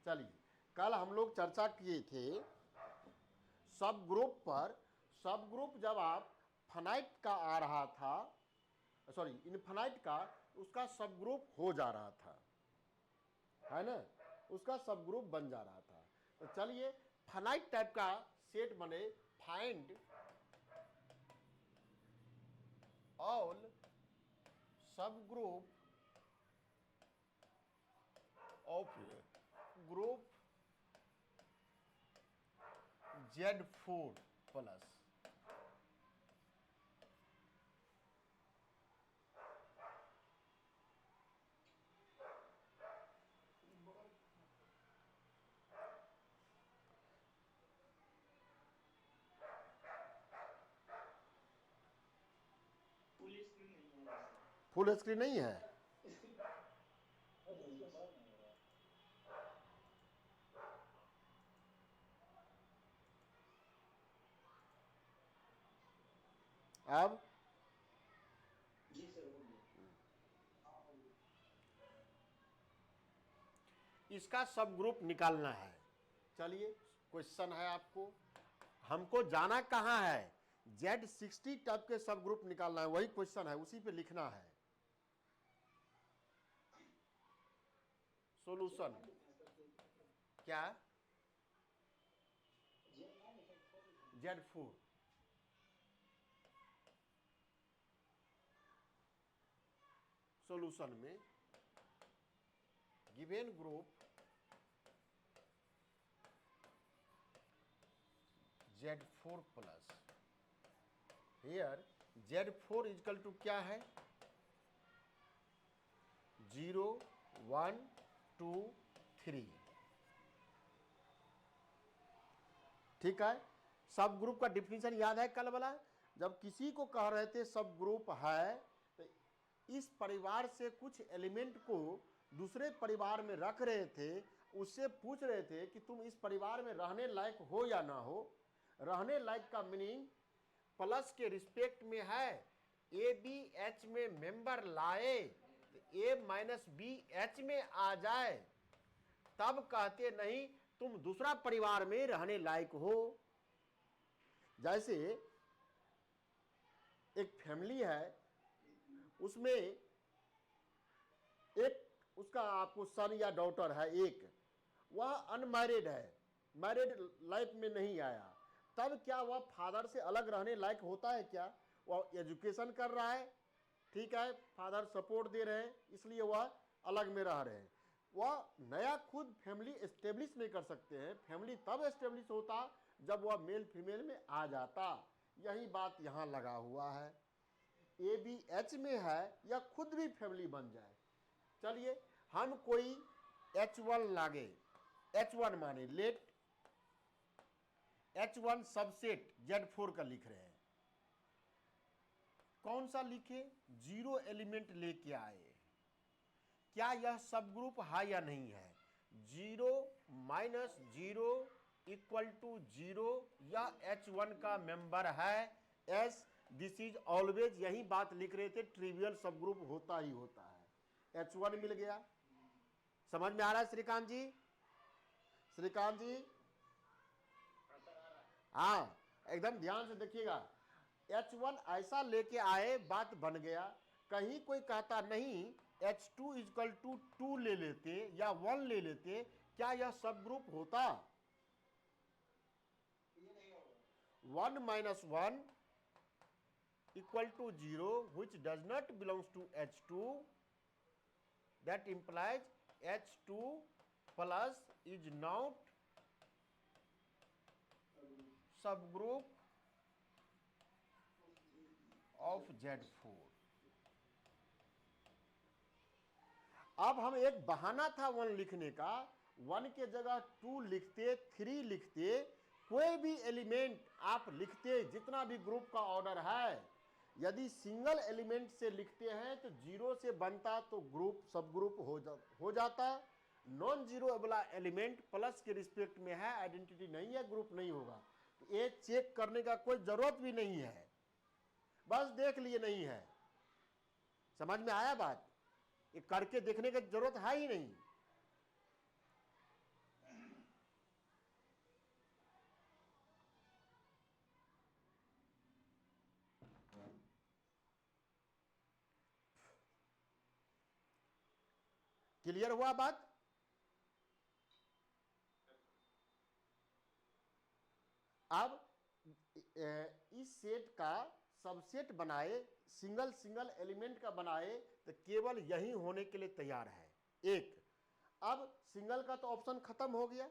चलिए, कल हम लोग चर्चा किए थे सब ग्रुप पर। सब ग्रुप जब आप फाइनाइट का आ रहा था, सॉरी इनफाइनाइट का, उसका सब ग्रुप हो जा रहा था, है ना, उसका सब ग्रुप बन जा रहा था। तो चलिए फाइनाइट टाइप का सेट बने, फाइंड ऑल सब group of group Z4 plus. Full screen नहीं है वैसे। फुल स्क्रीन नहीं है? अब जी सर बोलिए। इसका सब ग्रुप निकालना है। चलिए क्वेश्चन है आपको, हमको जाना कहाँ है, Z60 टाइप के सब ग्रुप निकालना है, वही क्वेश्चन है, उसी पे लिखना है जेड सॉल्यूशन। ना लिखे हैं सर, क्या? जेड ना लिखे फोर लिखे हैं। Z4। सॉल्यूशन में given group Z4 plus, here Z4 is equal to क्या है, 0 1 2 3। ठीक है, सब ग्रुप का डिफिनीशन याद है कल वाला, जब किसी को कह रहे थे सब ग्रुप है तो इस परिवार से कुछ एलिमेंट को दूसरे परिवार में रख रहे थे, उससे पूछ रहे थे कि तुम इस परिवार में रहने लायक हो या ना हो। रहने लायक का मीनिंग प्लस के रिस्पेक्ट में है, ए बी एच में मेंबर लाए तो ए माइनस बी एच में आ जाए, तब कहते नहीं तुम दूसरा परिवार में रहने लायक हो। जैसे एक फैमिली है, उसमें एक उसका आपको सन या डॉटर है, एक वह अनमैरिड है, मैरिड लाइफ में नहीं आया, तब क्या वह फादर से अलग रहने लायक होता है क्या? वह एजुकेशन कर रहा है, ठीक है, फादर सपोर्ट दे रहे हैं, इसलिए वह अलग में रह रहे हैं। वह नया खुद फैमिली एस्टेब्लिश नहीं कर सकते हैं, फैमिली तब एस्टेब्लिश होता जब वह मेल फीमेल में आ जाता। यही बात यहाँ लगा हुआ है, ए बी एच में है या खुद भी फैमिली बन जाए। चलिए हम कोई H1 लागे, H1 माने लेट H1 सबसेट Z4 का लिख रहे हैं, कौन सा लिखे, 0 एलिमेंट लेके आए, क्या यह सब ग्रुप है या नहीं है, 0 माइनस 0 इक्वल टू 0, यह H1 का मेंबर है, एस दिस इज ऑलवेज, यही बात लिख रहे थे, ट्रिवियल सब ग्रुप होता ही होता है। H1 मिल गया, समझ में आ रहा है श्रीकांत जी? श्रीकांत जी हाँ सर आ रहा है। हाँ, एकदम ध्यान से देखिएगा, H1 ऐसा लेके आए, बात बन गया। कहीं कोई कहता नहीं H2 इजकल टू 2 ले लेते या 1 ले लेते, क्या यह सब ग्रुप होता? ये नहीं होगा। 1 minus 1 equal to 0 which does not belongs to H2, that implies H2 plus is not subgroup of Z4। अब हम एक बहाना था 1 लिखने का, 1 के जगह 2 लिखते, 3 लिखते, कोई भी एलिमेंट आप लिखते, जितना भी ग्रुप का ऑर्डर है, यदि सिंगल एलिमेंट से लिखते हैं तो 0 से बनता तो ग्रुप सब ग्रुप हो जाता। नॉन जीरो वाला एलिमेंट प्लस के रिस्पेक्ट में है, आइडेंटिटी नहीं है, ग्रुप नहीं होगा। तो ये चेक करने का कोई जरूरत भी नहीं है, बस देख लिए नहीं है। समझ में आया बात? ये करके देखने की जरूरत है ही नहीं। क्लियर हुआ बात? अब इस सेट का सबसेट बनाए, सिंगल सिंगल एलिमेंट का बनाए, तो केवल यही होने के लिए तैयार है एक। अब सिंगल का तो ऑप्शन खत्म हो गया।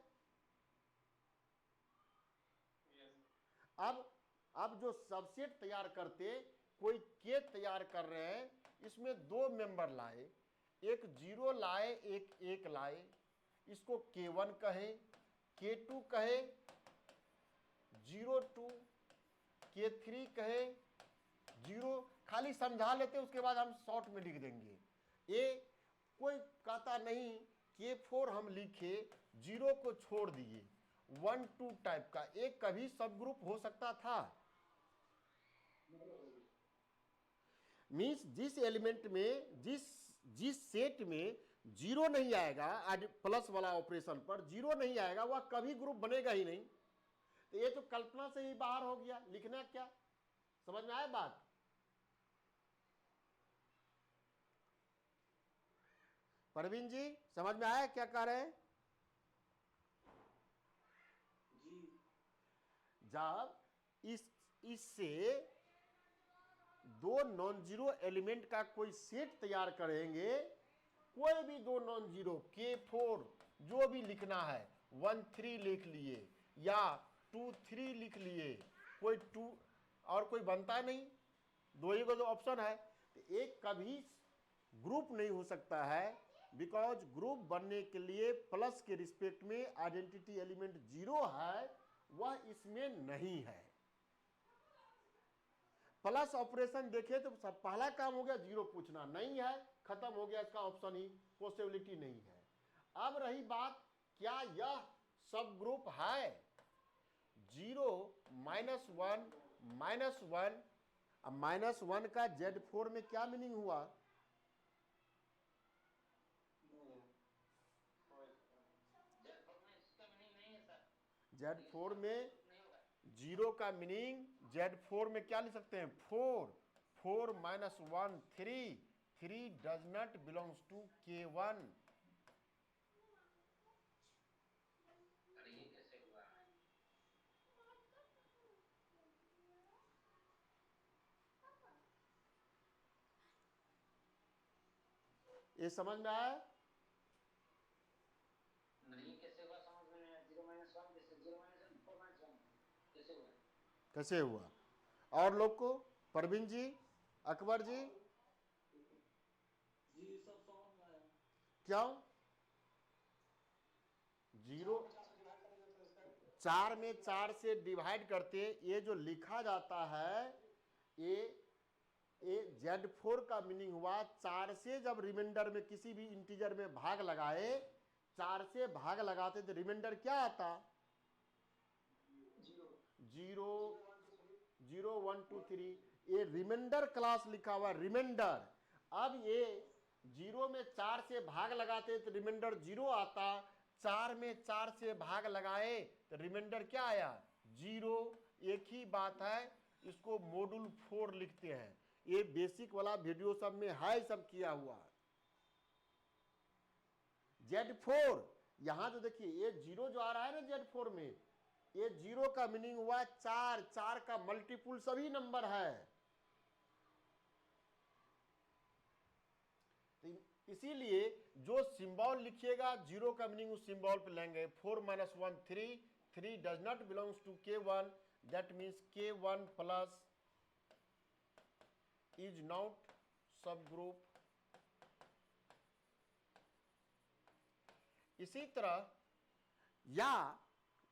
अब जो सबसेट तैयार करते, कोई के तैयार कर रहे हैं, इसमें दो मेंबर लाए, एक 0 लाए, एक 1 लाए, इसको K1 कहे, K2 कहे, 02, K3 कहे, 0, खाली समझा लेते, उसके बाद हम शॉर्ट में लिख देंगे। ये कोई कहता नहीं K4 हम लिखे, 0 को छोड़ दिए, 1 2 टाइप का एक कभी सब ग्रुप हो सकता था। मीन्स जिस एलिमेंट में, जिस सेट में 0 नहीं आएगा, प्लस वाला ऑपरेशन पर 0 नहीं आएगा, वह कभी ग्रुप बनेगा ही नहीं। तो ये तो कल्पना से ही बाहर हो गया, लिखना क्या? समझ में आया बात? परवीन जी समझ में आया क्या कह रहे हैं? जी जब इससे दो नॉन जीरो एलिमेंट का कोई सेट तैयार करेंगे, कोई भी दो नॉन जीरो, K4 जो भी लिखना है, 1 3 लिख लिए या 2 3 लिख लिए, कोई 2 और कोई बनता नहीं, दो ही को जो ऑप्शन है, तो एक कभी ग्रुप नहीं हो सकता है। बिकॉज ग्रुप बनने के लिए प्लस के रिस्पेक्ट में आइडेंटिटी एलिमेंट 0 है, वह इसमें नहीं है। प्लस ऑपरेशन देखे तो सब पहला काम हो गया 0 पूछना, नहीं है, खत्म हो गया, इसका ऑप्शन ही पॉसिबिलिटी नहीं है। अब रही बात, क्या यह सब ग्रुप है? 0 -1 -1, अब -1 का Z4 में क्या मीनिंग हुआ? Z4 में 0 का मीनिंग, Z4 में क्या लिख सकते हैं? 4 4 -1 3 3 does not belongs to K1। अरे ये कैसे हुआ? ये समझ में आया? नहीं कैसे हुआ समझ में नहीं आया। 0 -1 कैसे, 0 -1 4 -1 कैसे हुआ? कैसे हुआ? और लोग को, परवीन जी, अकबर जी, जी सब समझ में आया। क्यों? 0 4 में 4 से डिवाइड करते, ये जो लिखा जाता है, ये Z4 का मीनिंग हुआ 4 से जब रिमाइंडर में किसी भी इंटीजर में भाग लगाए, 4 से भाग लगाते तो रिमाइंडर क्या आता? 0 0 1 2 3। ये रिमाइंडर क्लास लिखा हुआ, रिमाइंडर। अब ये 0 में 4 से भाग लगाते तो रिमाइंडर 0 आता, 4 में 4 से भाग लगाए तो रिमाइंडर क्या आया? 0। एक ही बात है, इसको मॉड्यूल 4 लिखते हैं। ये बेसिक वाला वीडियो सब में है, सब किया हुआ। Z4 यहां जो देखिए, ये 0 जो आ रहा है ना Z4 में, ये 0 का मीनिंग हुआ 4 4 का मल्टीपुल सभी नंबर है। तो इसीलिए जो सिंबल लिखिएगा 0 का मीनिंग उस सिंबल पे लेंगे। 4 -1 3 3 does not belongs to K1, that means K1 plus is not subgroup. इसी तरह, या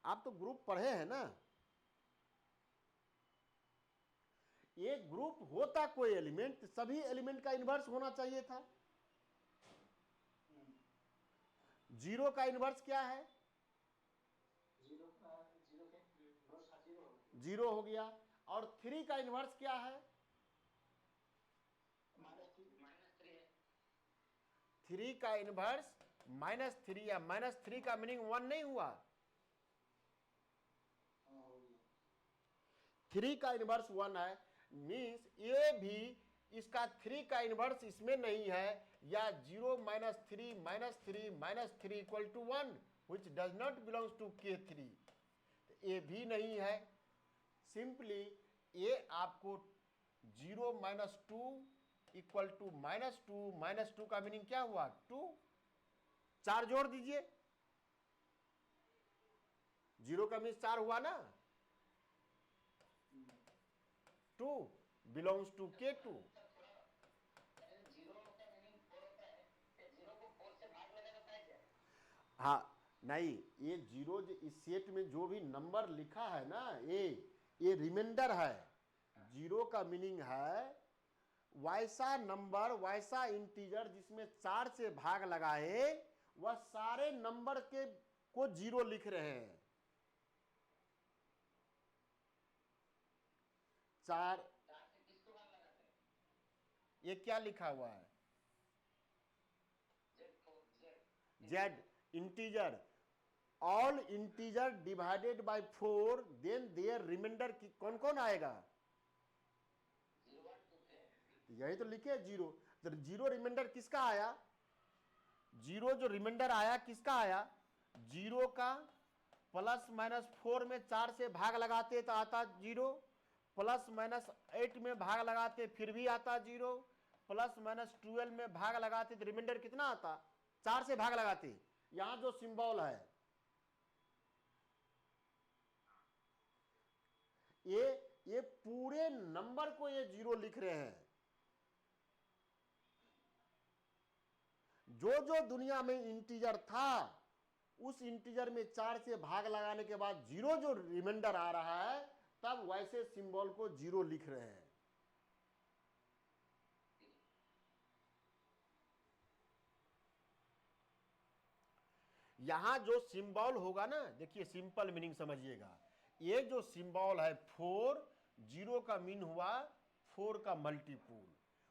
आप तो ग्रुप पढ़े हैं ना, ये ग्रुप होता कोई एलिमेंट, सभी एलिमेंट का इन्वर्स होना चाहिए था। 0 का इन्वर्स क्या है? 0 हो गया। और 3 का इन्वर्स क्या है? -3 है। 3 का इन्वर्स -3, या -3 का मीनिंग 1 नहीं हुआ? 3 का इन्वर्स 1 है, मीन्स ये भी इसका 3 का इनवर्स इसमें नहीं है, या 0 -3 equal to 1 which does not belongs to K3, ये भी नहीं है। सिंपली ये आपको 0 -2 इक्वल टू -2 का मीनिंग क्या हुआ 2, 4 जोड़ दीजिए, 0 का मीनिंग 4 हुआ ना, 2 बिलोंग्स टू K2। जीरो का मीनिंग 4 होता है, जीरो को 4 से भाग लगा देता है क्या? हाँ नहीं, ये जीरो इस सेट में जो भी नंबर लिखा है ना, ये रिमाइंडर है। जीरो का मीनिंग है वैसा नंबर, वैसा इंटीजर जिसमें 4 से भाग लगाए, वह सारे नंबर के को जीरो लिख रहे हैं। 4 से किसको भाग लगाते हैं? ये क्या लिखा हुआ है, Z Z integer, all integer divided by 4, then their remainder कौन कौन आएगा, 0 1 2 3। यही तो लिखे जीरो। तो जीरो रिमाइंडर किसका आया, जीरो जो रिमाइंडर आया किसका आया, जीरो का +-4 में 4 से भाग लगाते तो आता जीरो, +-8 में भाग लगाते फिर भी आता जीरो, +-12 में भाग लगाते तो रिमाइंडर कितना आता, 4 से भाग लगाते। यहां जो सिंबल है ये पूरे नंबर को ये जीरो लिख रहे हैं। जो जो दुनिया में इंटीजर था उस इंटीजर में 4 से भाग लगाने के बाद जीरो जो रिमाइंडर आ रहा है, तब वैसे सिंबल को जीरो लिख रहे हैं। यहां जो सिंबल होगा ना, देखिए सिंपल मीनिंग समझिएगा, ये जो सिंबल है 4, 0 का मीन हुआ 4 का मल्टीपुल,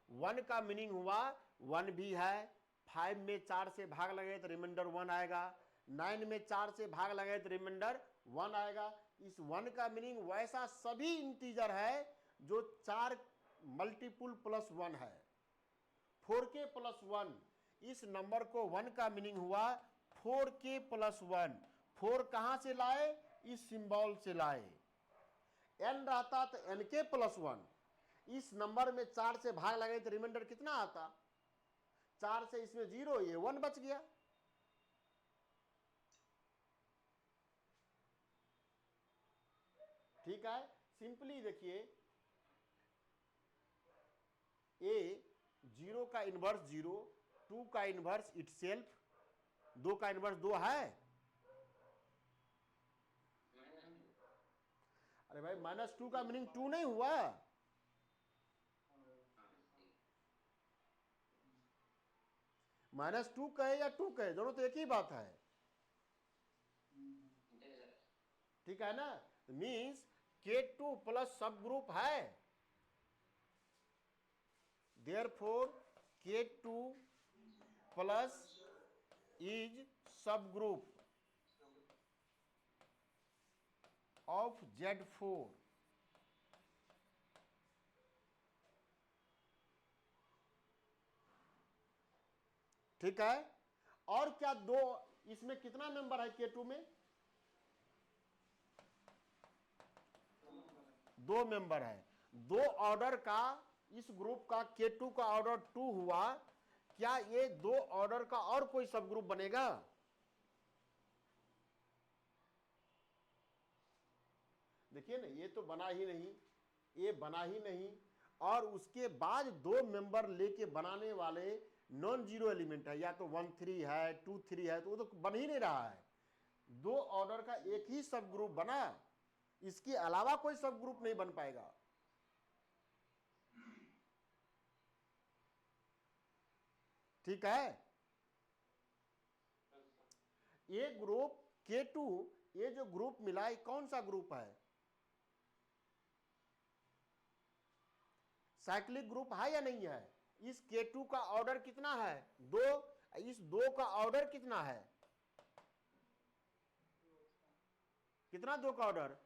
1 का मीनिंग हुआ 1 भी है, 5 में 4 से भाग लगे तो रिमाइंडर 1 आएगा, 9 में 4 से भाग लगे तो रिमाइंडर 1 आएगा। इस 1 का मीनिंग वैसा सभी इंटीजर है जो 4 मल्टीपुल +1 है, 4k +1। इस नंबर को 1 का मीनिंग हुआ 4k +1। 4 कहां से लाए, इस सिंबल से लाए। n रहता तो nk +1, इस नंबर में 4 से भाग लगे तो रिमाइंडर कितना आता, 4 से इसमें 0, ये 1 बच गया। ठीक है, सिंपली देखिए, ए 0 का इनवर्स 0, 2 का इनवर्स इटसेल्फ, 2 का इनवर्स 2 है। अरे भाई -2 का मीनिंग 2 नहीं हुआ, -2 कहे या 2 कहे, दोनों तो एक ही बात है। ठीक है ना, मीन्स K2 प्लस सब ग्रुप है, देयरफॉर K2 प्लस इज सब ग्रुप ऑफ Z4। ठीक है, और क्या दो, इसमें कितना मेंबर है K2 में, 2 मेंबर है। 2 ऑर्डर का, इस ग्रुप का K2 का ऑर्डर 2 हुआ, क्या ये 2 ऑर्डर का और कोई सब ग्रुप बनेगा, देखिए ना, ये तो बना ही नहीं, ये बना ही नहीं, और उसके बाद 2 मेंबर लेके बनाने वाले नॉन जीरो एलिमेंट है, या तो 1 3 है 2 3 है, तो वो तो बन ही नहीं रहा है। 2 ऑर्डर का एक ही सब ग्रुप बना, इसके अलावा कोई सब ग्रुप नहीं बन पाएगा। ठीक है, ये ग्रुप K2, ये जो ग्रुप मिला है कौन सा ग्रुप है, साइक्लिक ग्रुप है या नहीं है। इस K2 का ऑर्डर कितना है 2, इस 2 का ऑर्डर कितना है, कितना 2 का ऑर्डर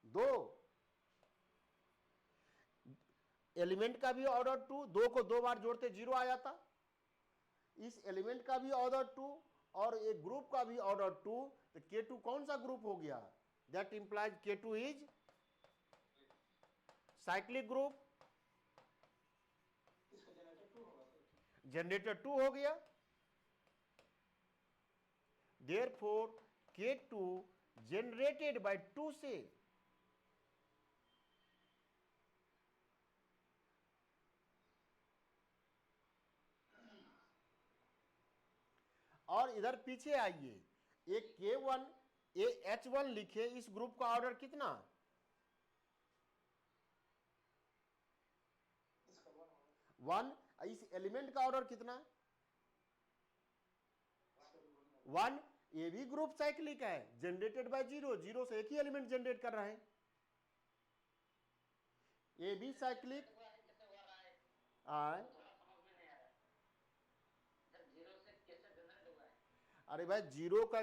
2। एलिमेंट का भी ऑर्डर 2, 2 को 2 बार जोड़ते 0 आ जाता। इस एलिमेंट का भी ऑर्डर 2 और एक ग्रुप का भी ऑर्डर 2, तो K2 कौन सा ग्रुप हो गया? That implies K2 is cyclic group. इसका जनरेटर 2 होगा सर। जनरेटर 2 हो गया। देयरफॉर K2 जनरेटेड बाय 2 से और इधर पीछे आइए, एक K1 H1 लिखे, इस ग्रुप का ऑर्डर कितना? इसका 1 होगा। 1। इस एलिमेंट का ऑर्डर कितना? 1। ये भी ग्रुप साइक्लिक है, जनरेटेड बाय 0, 0 से एक ही एलिमेंट जनरेट कर रहे हैं। ये भी साइक्लिक कैसे हुआ रहा है? है। थोड़ा समझ में नहीं आ रहा है। जब 0 से कैसे जनरेट हुआ है? अरे भाई, जीरो का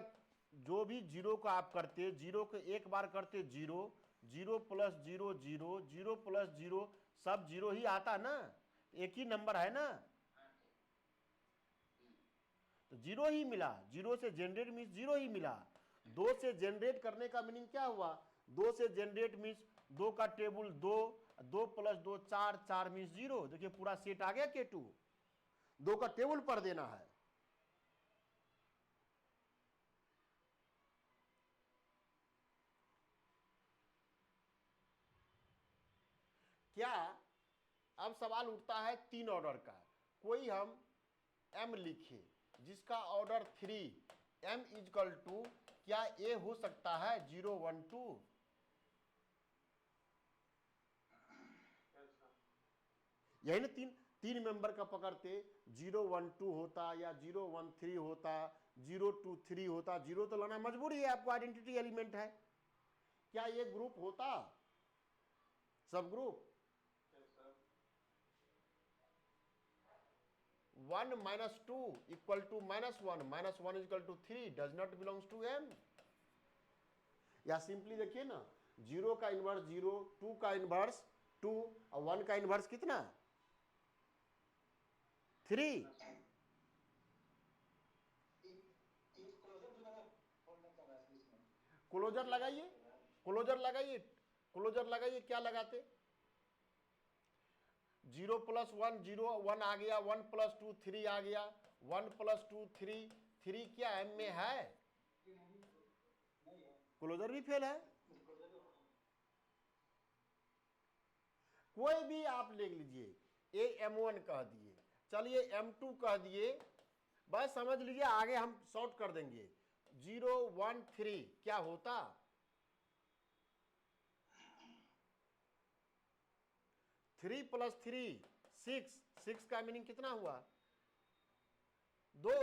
जो भी जीरो का आप करते, जीरो को एक बार करते 0, 0 प्लस 0 0, 0 प्लस 0, सब 0 ही आता ना, एक ही नंबर है ना, हाँ ठीक। तो 0 ही मिला। 0 से जनरेट मीन्स 0 ही मिला। 2 से जनरेट करने का मीनिंग क्या हुआ? 2 से जनरेट मीन्स 2 का टेबल 2, 2 प्लस 2 4, 4 मीन्स 0। देखिए पूरा सेट आ गया K2। 2 का टेबल पढ़ देना है। क्या अब सवाल उठता है 3 ऑर्डर का। कोई हम m लिखे जिसका ऑर्डर 3, m इजकल टू, क्या a हो सकता है 0 1 2? यही ना, तीन मेंबर का पकड़ते 0 1 2 होता, या 0 1 3 होता, 0 2 3 होता। 0 तो लाना मजबूरी है, आपको आइडेंटिटी एलिमेंट है। क्या ये ग्रुप होता? सब group 1 minus 2 equal to minus 1, minus 1 is equal to 3 does not belongs to m। या सिंपली देखिए ना, 0 का इनवर्स 0, 2 का इनवर्स 2 और 1 का इनवर्स कितना? 3। क्लोजर लगाइए, क्लोजर लगाइए, क्लोजर लगाइए। क्या लगाते? 0 प्लस 1 0, 1 आ गया, 1 प्लस 2 3 आ गया, 1 प्लस 2 3, 3 क्या m में है? क्लोजर भी फेल है। कोई भी आप ले लीजिए, a m1 कह दिए, चलिए m2 कह दिए, बस समझ लीजिए, आगे हम शॉर्ट कर देंगे। 0 1 3 क्या होता? 3 प्लस 3 6, 6 का मीनिंग कितना हुआ? 2,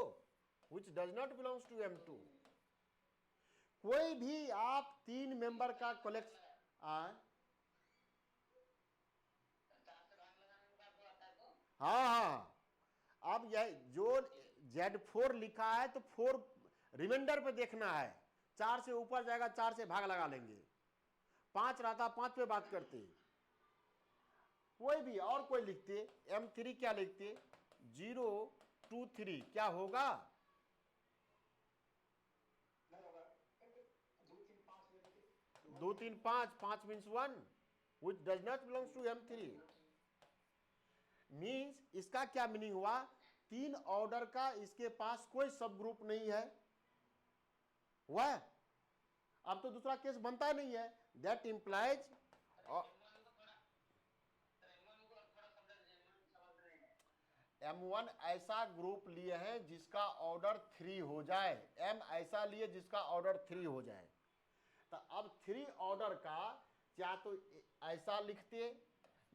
which does not belongs to m2। कोई भी आप 3 मेंबर का कलेक्शन हाँ हाँ, अब यह जो Z4 लिखा है तो 4 रिमाइंडर पे देखना है। 4 से ऊपर जाएगा, 4 से भाग लगा लेंगे। 5 रहता, 5 पे बात करते। कोई भी और कोई लिखते, M3 क्या लिखते? 0 2 3 क्या होगा? 2 3 5, 5 means 1, which does not belongs to M3। Means इसका क्या मीनिंग हुआ? 3 ऑर्डर का इसके पास कोई सब ग्रुप नहीं है। हुआ? अब तो दूसरा केस बनता नहीं है। दैट इंप्लाइज M1 ऐसा ग्रुप लिए हैं जिसका ऑर्डर 3 हो जाए, M ऐसा लिए जिसका ऑर्डर 3 हो जाए। तो अब 3 ऑर्डर का या तो ऐसा लिखते,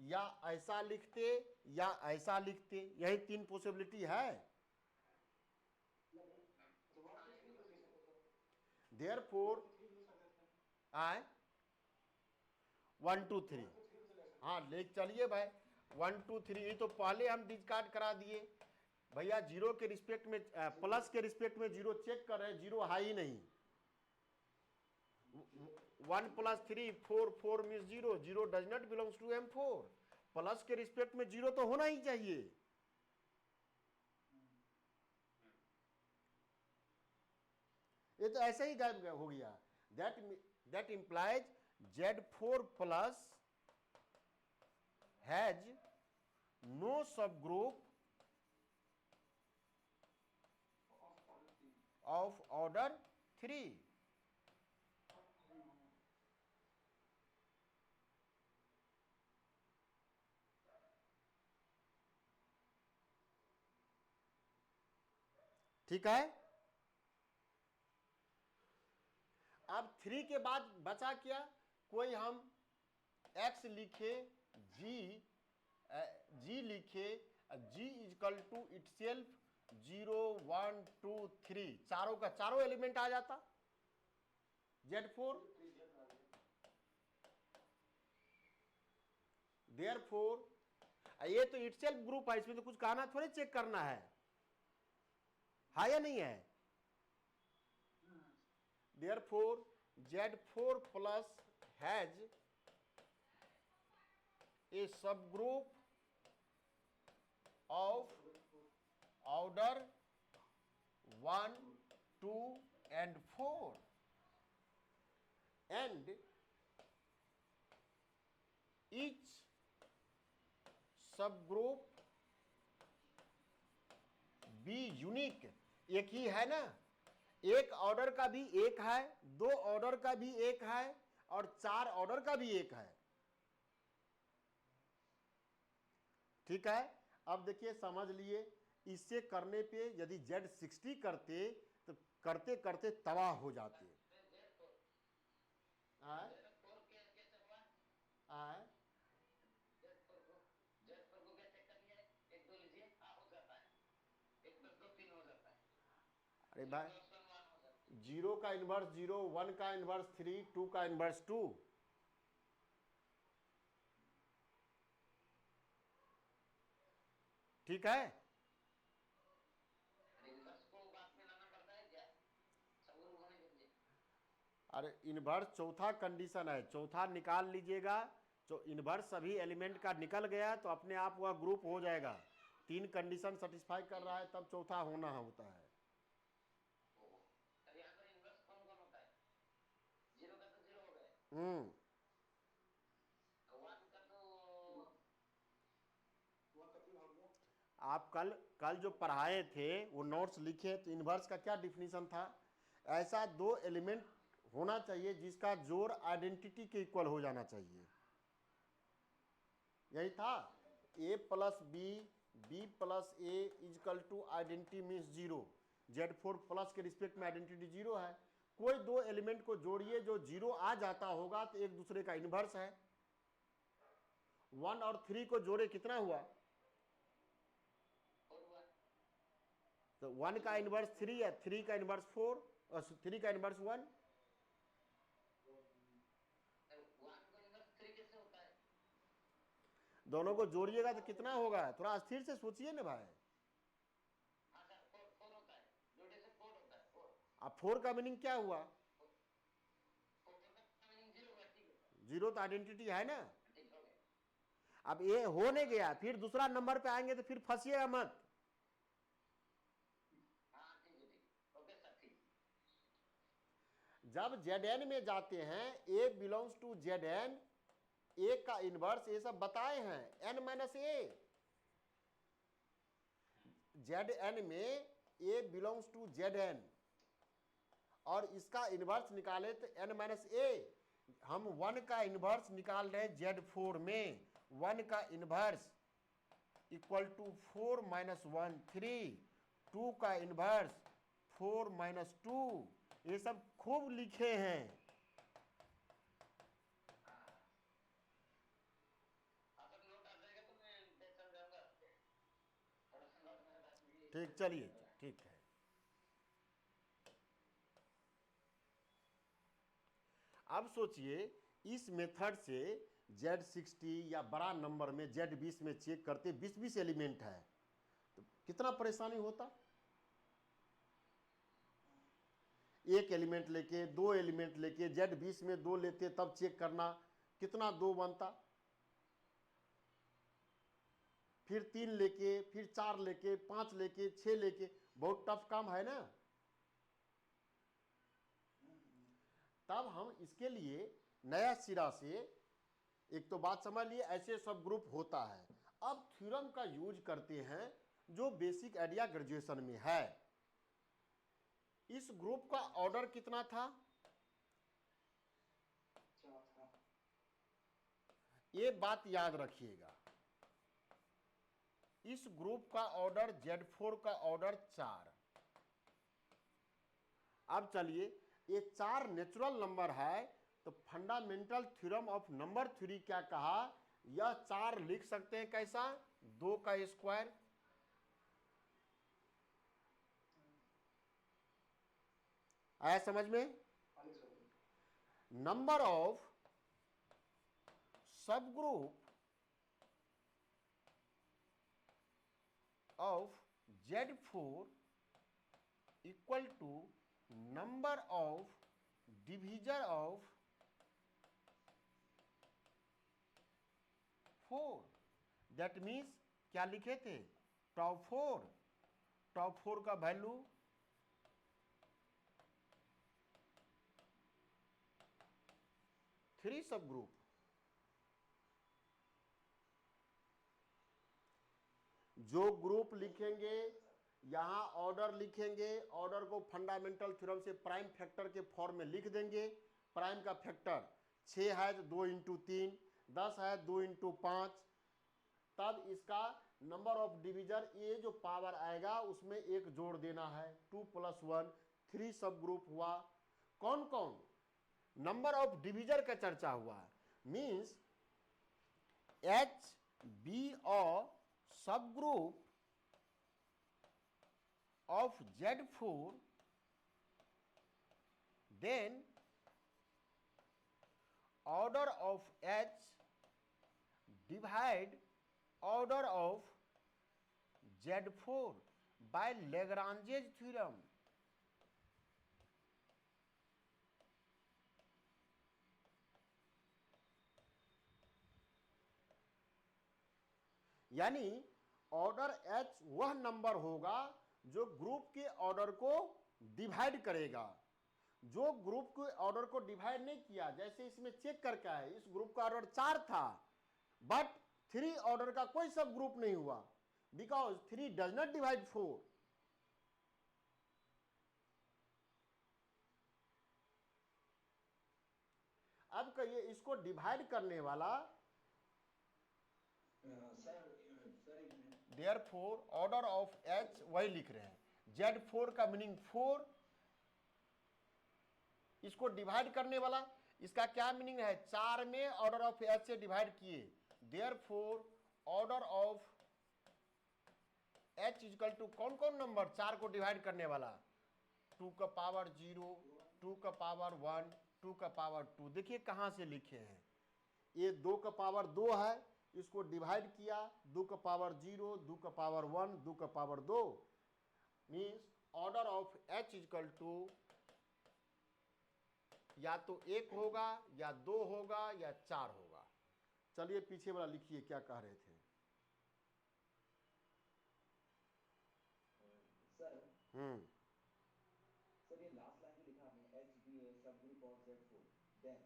या ऐसा लिखते, या ऐसा लिखते, यही 3 पॉसिबिलिटी है। देयरफॉर 1 2 3, हाँ ले चलिए भाई, 1 2 3 ये तो पहले हम डिस्कार्ड करा दिए भैया। 0 के रिस्पेक्ट में, प्लस के रिस्पेक्ट में 0 चेक कर रहे हैं, 0 है ही नहीं। 1 plus 3 4, 4 means 0, 0 does not belongs to M4। Plus के रिस्पेक्ट में 0 तो होना ही चाहिए। ये तो ऐसे ही गायब हो गया। That implies Z4 plus has no subgroup of order 3। ठीक है। अब 3 के बाद बचा क्या? कोई हम x लिखे, g लिखे, g इजकल टू इटसेल्फ 0 1 2 3, चारों का चारों एलिमेंट आ जाता Z4। देयरफॉर ये तो इटसेल्फ ग्रुप है, इसमें तो कुछ कहना थोड़ी चेक करना है या नहीं है? Therefore Z4 plus has a सब group of order 1 2 and 4 and each subgroup be unique. एक ही है ना, एक ऑर्डर का भी एक है, 2 ऑर्डर का भी एक है और 4 ऑर्डर का भी एक है। ठीक है। अब देखिए समझ लिए, इससे करने पे यदि Z60 करते तो करते करते तबाह हो जाते। आए आए अरे भाई, 0 का इनवर्स 0, 1 का इनवर्स 3, 2 का इनवर्स 2। ठीक है। अरे इनवर्स चौथा कंडीशन है, चौथा निकाल लीजिएगा। जो इनवर्स सभी एलिमेंट का निकल गया तो अपने आप वह ग्रुप हो जाएगा। 3 कंडीशन सेटिस्फाई कर रहा है तब चौथा होना होता है। आप कल जो पढ़ाए थे वो नोट्स लिखे तो इनवर्स का क्या डिफिनीशन था? ऐसा 2 एलिमेंट होना चाहिए जिसका जोड़ आइडेंटिटी के इक्वल हो जाना चाहिए। यही था। a plus B plus A is equal to identity means 0। Z4 plus के रिस्पेक्ट में आइडेंटिटी 0 है। कोई 2 एलिमेंट को जोड़िए जो 0 आ जाता होगा तो एक दूसरे का इनवर्स है। 1 और 3 को जोड़े कितना हुआ? तो 1 का इनवर्स 3 है, 3 का इनवर्स 4 और 3 का इनवर्स 1। दोनों को जोड़िएगा तो कितना होगा? थोड़ा स्थिर से सोचिए ना भाई। अब 4 का मीनिंग क्या हुआ? 0 तो आइडेंटिटी है ना। अब ये हो नहीं गया, फिर दूसरा नंबर पे आएंगे तो फिर फंसिएगा मत। जब Zn में जाते हैं, A belongs to Zn, A का इनवर्स ये सब बताए हैं n माइनस ए। Zn में A बिलोंग्स टू Zn और इसका इनवर्स निकाले तो n माइनस ए। हम 1 का इनवर्स निकाल रहे Z4 में, 1 का इनवर्स इक्वल टू 4 माइनस 1 3, 2 का इनवर्स 4 माइनस 2। ये सब खूब लिखे हैं। ठीक, चलिए ठीक है। अब सोचिए इस मेथड से Z60 या बड़ा नंबर में Z20 में चेक करते 20-20 एलिमेंट है तो कितना परेशानी होता। एक एलिमेंट लेके, 2 एलिमेंट लेके, Z20 में 2 लेते तब चेक करना, कितना 2 बनता। फिर 3 लेके, फिर 4 लेके, 5 लेके, 6 लेके, बहुत टफ काम है ना। तब हम इसके लिए नया सिरा से, एक तो बात समझ लिए ऐसे सब ग्रुप होता है। अब थ्योरम का यूज करते हैं जो बेसिक आइडिया ग्रेजुएशन में है। इस ग्रुप का ऑर्डर कितना था? ये बात याद रखिएगा, इस ग्रुप का ऑर्डर Z4 का ऑर्डर 4। अब चलिए, ये 4 नेचुरल नंबर है, तो fundamental theorem of number theory क्या कहा? यह 4 लिख सकते हैं कैसा? 2 का स्क्वायर। आया समझ में? नंबर ऑफ सब group of Z4 equal to number of divisor of 4। That means क्या लिखे थे? टॉप 4 का वैल्यू 3 सब ग्रुप। जो ग्रुप लिखेंगे यहां ऑर्डर लिखेंगे, ऑर्डर को फंडामेंटल थ्योरम से प्राइम फैक्टर के फॉर्म में लिख देंगे। प्राइम का फैक्टर 6 है तो 2 इंटू 3, 10 है 2 इंटू 5। तब इसका नंबर ऑफ डिवीजर, ये जो पावर आएगा उसमें एक जोड़ देना है, 2 + 1, 3 सब ग्रुप हुआ। कौन कौन? नंबर ऑफ डिवीजर का चर्चा हुआ, means HB subgroup of Z4, then order of H divide order of Z4 by Lagrange's theorem। यानी ऑर्डर H वह नंबर होगा जो ग्रुप के ऑर्डर को डिवाइड करेगा। जो ग्रुप के ऑर्डर को डिवाइड नहीं किया, जैसे इसमें चेक करके है, इस ग्रुप का ऑर्डर 4 था बट 3 ऑर्डर का कोई सब ग्रुप नहीं हुआ, बिकॉज 3 डज नॉट डिवाइड 4। अब कहिए इसको डिवाइड करने वाला, Therefore ऑर्डर ऑफ H वही लिख रहे हैं। Z4 का मीनिंग 4, इसको डिवाइड करने वाला, इसका क्या मीनिंग है? 4 में ऑर्डर ऑफ H से डिवाइड किए, Therefore order of H equal to कौन कौन नंबर 4 को डिवाइड करने वाला? 2 का पावर 0, 2 का पावर 1, 2 का पावर 2। देखिए कहां से लिखे हैं, ये 2 का पावर 2 है, इसको डिवाइड किया, 2 का पावर 0, 2 का पावर 1, 2 का power 2, means order of H equal to या तो 1 होगा या 2 होगा या 4 होगा। चलिए पीछे वाला लिखिए क्या कह रहे थे। सर ये लास्ट लाइन जो लिखा आपने HB सब ग्रुप ऑफ Z4, देन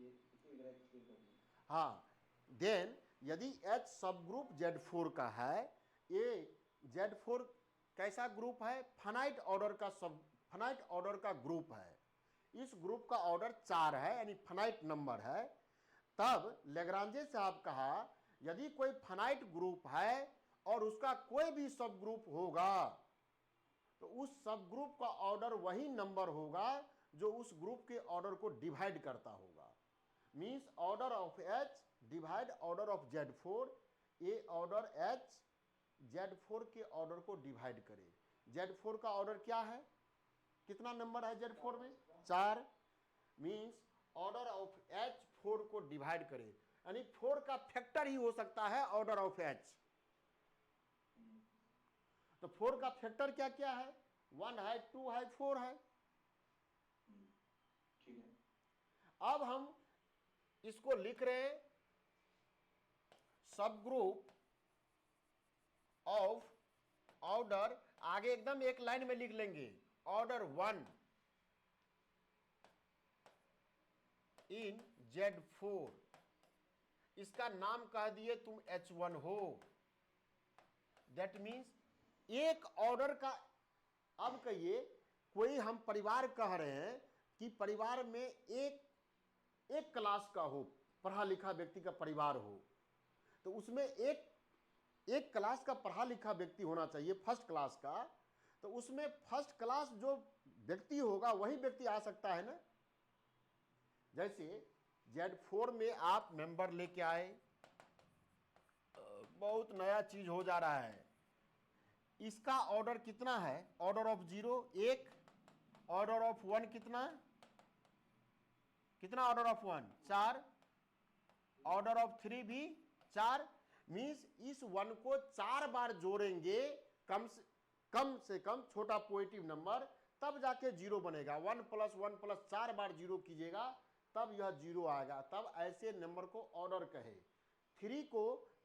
इसको एक बार एक्सप्लेन कर दीजिए। हाँ, देन यदि H सब ग्रुप Z4 का है, ये Z4 कैसा ग्रुप है? फाइनाइट ऑर्डर का फाइनाइट ऑर्डर का ग्रुप है। इस ग्रुप का ऑर्डर 4 है, यानी फाइनाइट नंबर है। तब लेग्रांजे साहब कहा यदि कोई फाइनाइट ग्रुप है और उसका कोई भी सब ग्रुप होगा तो उस सब ग्रुप का ऑर्डर वही नंबर होगा जो उस ग्रुप के ऑर्डर को डिवाइड करता होगा। Means order of H divide order of Z4, ये ऑर्डर H Z4 के ऑर्डर को डिवाइड करे। Z4 का ऑर्डर क्या है? कितना नंबर है Z4 में? 4। मीन्स ऑर्डर ऑफ H 4 को डिवाइड करे, यानी 4 का फैक्टर ही हो सकता है ऑर्डर ऑफ H। तो 4 का फैक्टर क्या क्या है? 1 है, 2 है, 4 है। ठीक है। अब हम इसको लिख रहे हैं सब ग्रुप ऑफ ऑर्डर, आगे एकदम एक लाइन में लिख लेंगे, ऑर्डर 1 इन Z4, इसका नाम कह दिए तुम H1 हो। दैट मीन्स एक ऑर्डर का, अब कहिए कोई हम परिवार कह रहे हैं कि परिवार में एक क्लास का हो, पढ़ा लिखा व्यक्ति का परिवार हो, तो उसमें एक क्लास का पढ़ा लिखा व्यक्ति होना चाहिए, फर्स्ट क्लास का। तो उसमें फर्स्ट क्लास जो व्यक्ति होगा वही व्यक्ति आ सकता है ना। जैसे Z4 में आप मेंबर लेके आए, बहुत नया चीज हो जा रहा है, इसका ऑर्डर कितना है, ऑर्डर ऑफ 0 1, ऑर्डर ऑफ 1 कितना कितना, ऑर्डर ऑफ 1 4, ऑर्डर ऑफ 3 भी 4। मीन्स इस 1 को 4 बार जोड़ेंगे कम से कम छोटा पॉजिटिव नंबर, तब जाके 0 बनेगा। 1 + 1 + 4 बार 0 कीजिएगा तब यह 0 आएगा, तब ऐसे नंबर को ऑर्डर कहे। 3 को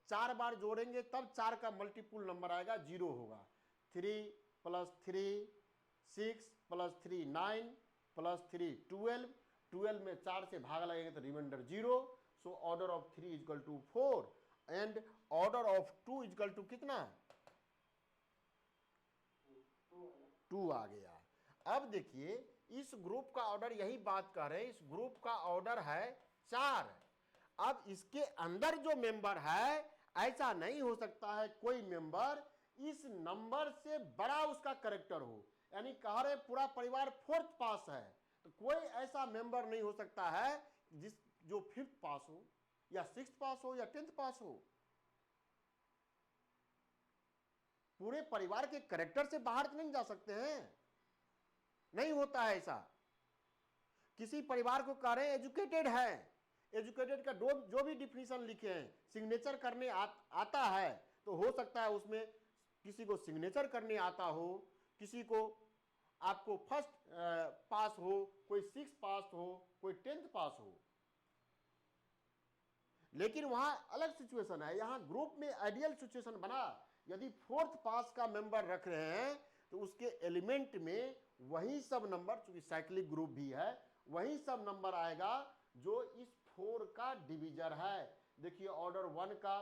4 बार जोड़ेंगे तब 4 का मल्टीपुल नंबर आएगा, 0 होगा। 3 + 3 6 + 3 9 + 3 12, 12 में 4 से भाग लगेंगे तो remainder 0। So order of 3 = 4 and order of 2 = कितना, 2 आ गया। अब देखिए इस ग्रुप का ऑर्डर, यही बात कर रहे हैं, इस ग्रुप का ऑर्डर है 4। अब इसके अंदर जो मेंबर है, ऐसा नहीं हो सकता है कोई मेंबर इस नंबर से बड़ा उसका कैरेक्टर हो। यानी कह रहे पूरा परिवार 4th पास है, तो कोई ऐसा मेंबर नहीं हो सकता है जो 5th पास हो या 6th पास हो या 10th पास हो। पूरे परिवार के कैरेक्टर से बाहर तो नहीं जा सकते हैं, नहीं होता है ऐसा। किसी परिवार को कह रहे हैं एजुकेटेड है, एजुकेटेड का जो भी डिफिनीशन लिखे हैं, सिग्नेचर करने आता है, तो हो सकता है उसमें किसी को सिग्नेचर करने आता हो, किसी को आपको फर्स्ट पास हो, कोई 6th पास हो, कोई 10th पास हो। लेकिन वहां अलग सिचुएशन है, यहां ग्रुप में आइडियल सिचुएशन बना। यदि 4th पास का मेंबर रख रहे हैं तो उसके एलिमेंट में वही सब नंबर, चूंकि साइक्लिक ग्रुप भी है, वही सब नंबर आएगा जो इस 4 का डिविजर है। देखिए ऑर्डर 1 का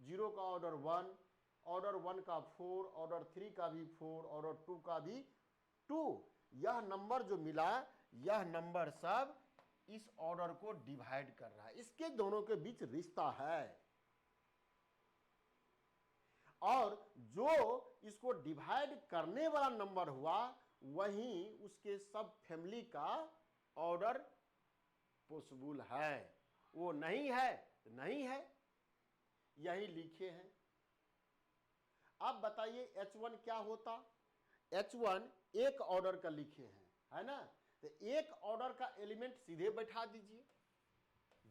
0 का ऑर्डर 1, ऑर्डर 1 का 4, ऑर्डर 3 का भी 4, ऑर्डर 2 का भी 2। यह नंबर जो मिला, यह नंबर सब इस ऑर्डर को डिवाइड कर रहा है, इसके दोनों के बीच रिश्ता है। और जो इसको डिवाइड करने वाला नंबर हुआ वही उसके सब फैमिली का ऑर्डर पॉसिबल है, वो नहीं है तो नहीं है, यही लिखे हैं। अब बताइए H1 क्या होता। H1 एक ऑर्डर का लिखे हैं, है ना, तो एक ऑर्डर का एलिमेंट सीधे बैठा दीजिए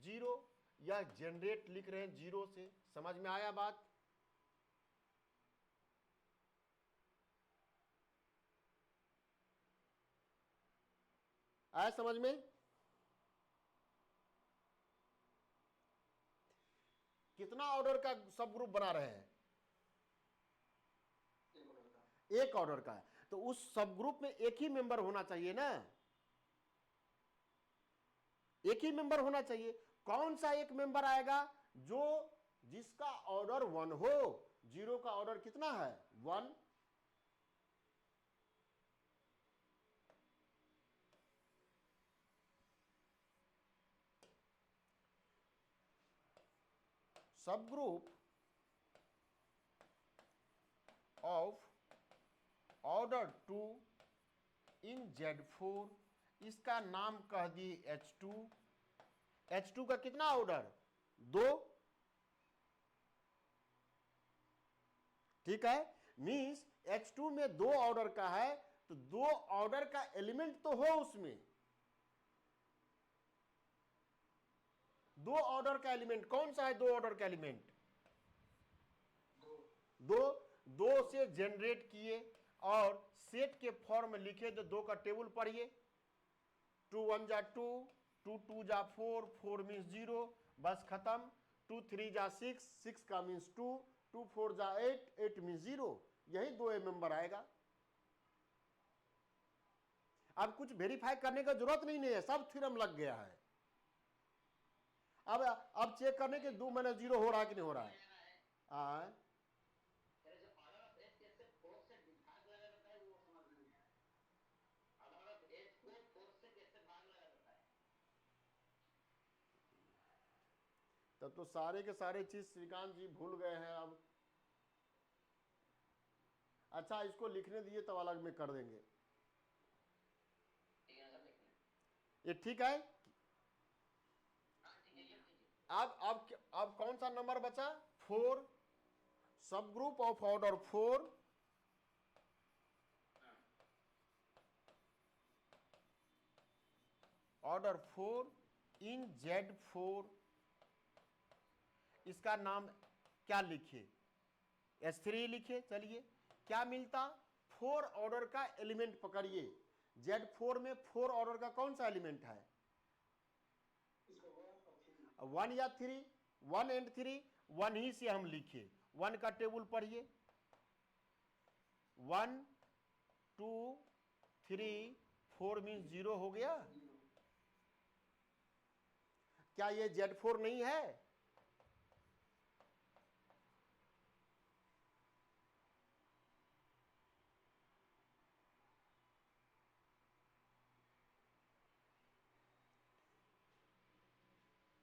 0, या जनरेट लिख रहे हैं 0 से। समझ में आया बात। आया समझ में। कितना ऑर्डर का सब ग्रुप बना रहे हैं, एक ऑर्डर का है, तो उस सब ग्रुप में एक ही मेंबर होना चाहिए ना, एक ही मेंबर होना चाहिए। कौन सा एक मेंबर आएगा, जो जिसका ऑर्डर 1 हो। 0 का ऑर्डर कितना है, 1। सब group of order 2 in Z4, इसका नाम कह दिए H2। H2 का कितना ऑर्डर, 2। ठीक है, मीन्स H2 में 2 ऑर्डर का है, तो 2 ऑर्डर का एलिमेंट तो हो उसमें। 2 ऑर्डर का एलिमेंट कौन सा है, 2 ऑर्डर का एलिमेंट 2 से जनरेट किए और सेट के फॉर्म में लिखे, तो 2 का टेबल पढ़िए। 2 1 जा 2, 2 2 जा 4, 4 मीन्स 0, बस खत्म। 2 3 जा 6, 6 का मीन्स 2, 2 4 जा 8, 8 मीन 0, यही 2 मेंबर आएगा। अब कुछ वेरीफाई करने का जरूरत नहीं है, सब थ्योरम लग गया है। अब चेक करने के 2 माइनस 0 हो रहा है कि नहीं हो रहा है। तेरे जो ऑर्डर ऑफ एज कैसे 4 से भाग लगा रहता है वो समझ में नहीं आया। ऑर्डर ऑफ एज को 4 से कैसे भाग लगा रहता है। तब तो सारे के सारे चीज श्रीकांत जी भूल गए हैं अब। अच्छा इसको लिखने दिए तब अलग में कर देंगे। ठीक है सर, लिख लें। ये ठीक है। हाँ ठीक है, ये ठीक है। अब कौन सा नंबर बचा? 4, सब group of order 4, order 4 in Z4। इसका नाम क्या लिखे? S3 लिखे। चलिए क्या मिलता? 4 ऑर्डर का एलिमेंट पकड़िए। Z4 में 4 ऑर्डर का कौन सा एलिमेंट है? 1 या 3? 1 एंड 3, 1 ही से हम लिखे। 1 का टेबल पढ़िए। 1 2 3 4 मीन 0 हो गया। क्या ये Z4 नहीं है?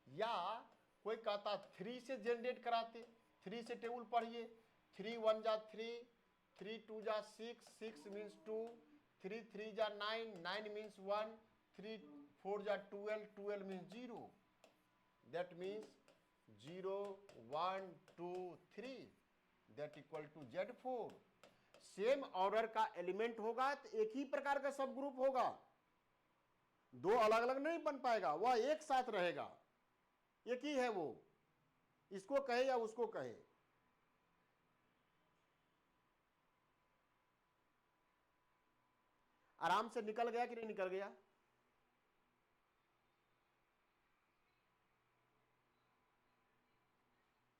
या कोई कहता 3 से जनरेट कराते। 3 से टेबल पढ़िए। 3 1 जा 3, 3 2 जा 6, 6 मीन्स 2, 3 3 जा 9, 9 मीन्स 1, 3 4 जा 12, 12 means 0। That means 0 1 2 3 that equal to Z4। Same order का एलिमेंट होगा तो एक ही प्रकार का सब ग्रुप होगा, दो अलग अलग नहीं बन पाएगा, वह एक साथ रहेगा। एक ही है वो, इसको कहे या उसको कहे। आराम से निकल गया कि नहीं निकल गया?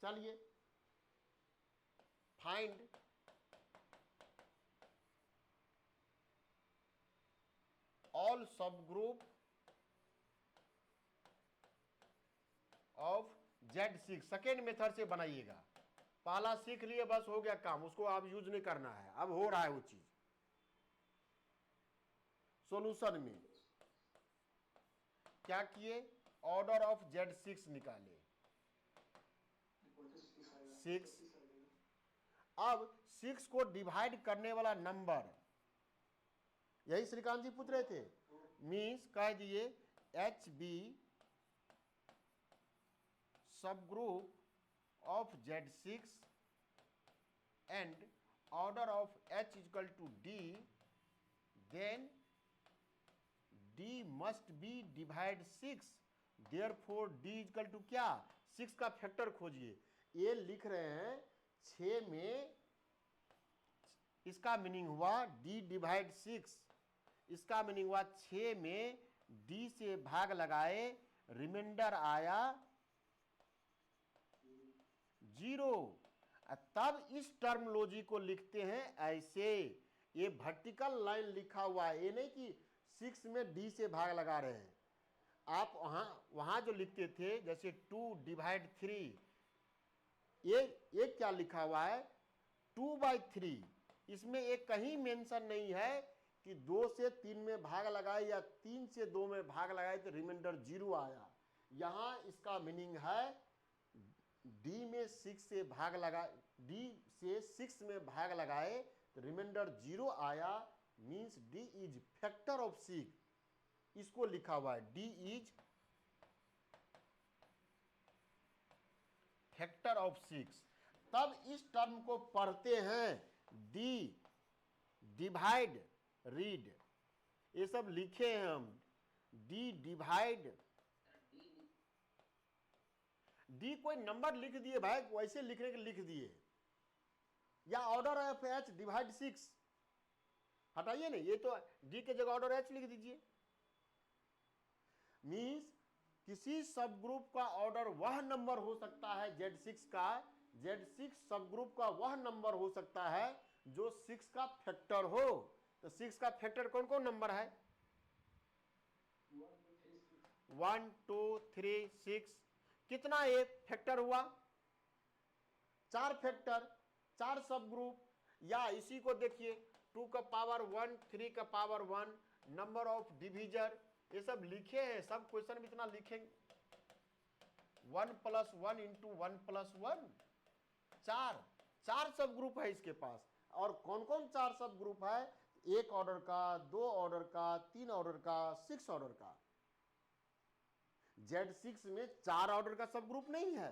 चलिए फाइंड ऑल सब group of Z6। Second method से बनाइएगा। पहला सीख लिए बस हो गया काम, उसको आप यूज नहीं करना है। अब हो रहा है वो चीज। सॉल्यूशन में क्या किए? ऑर्डर ऑफ Z6 निकाले 6। अब 6 को डिवाइड करने वाला नंबर, यही श्रीकांत जी पूछ रहे थे। मीन्स कह दिए HB सब group of Z6 and order of H is equal to D, then D must be divide 6, therefore D is equal to क्या? 6 का फैक्टर खोजिए। ये लिख रहे हैं 6 में, इसका मीनिंग हुआ D डिवाइड 6, इसका मीनिंग हुआ 6 में D से भाग लगाए, रिमाइंडर आया 0। तब इस टर्मोलॉजी को लिखते हैं ऐसे। ये वर्टिकल लाइन लिखा हुआ है, ये नहीं कि 6 में D से भाग लगा रहे हैं। आप वहां जो लिखते थे जैसे 2 डिवाइड 3, ये क्या लिखा हुआ है? 2/3। इसमें एक कहीं मेंशन नहीं है कि 2 से 3 में भाग लगाए या 3 से 2 में भाग लगाए तो रिमाइंडर 0 आया। यहां इसका मीनिंग है D में 6 से भाग लगा, D से 6 में भाग लगाए तो रिमाइंडर 0 आया, means D is factor of 6। इसको लिखा हुआ है D इज फैक्टर ऑफ 6। तब इस टर्म को पढ़ते हैं D डिवाइड रीड, ये सब लिखे हैं हम। D डिवाइड, D कोई नंबर लिख दिए भाई, वैसे लिखने के लिख दिए, या ऑर्डर ऑफ H डिवाइड 6 हटाइए नहीं, ये तो D के जगह ऑर्डर H लिख दीजिए। मीन्स किसी सब ग्रुप का ऑर्डर वह नंबर हो सकता है Z6 का Z6 सब ग्रुप का वह नंबर हो सकता है जो 6 का फैक्टर हो। तो 6 का फैक्टर कौन कौन नंबर है? 1 2 3 6। कितना ये फैक्टर हुआ? 4 फैक्टर, 4 सब ग्रुप। या इसी को देखिए 2 का पावर 1, 3 का पावर 1, नंबर ऑफ डिविजर, ये सब लिखे हैं, सब क्वेश्चन में इतना लिखेंगे। 1 + 1 × 1 + 1, 4 सब ग्रुप है इसके पास। और कौन कौन 4 सब ग्रुप है? 1 ऑर्डर का, 2 ऑर्डर का, 3 ऑर्डर का, 6 ऑर्डर का। Z6 में 4 ऑर्डर का सब ग्रुप नहीं है,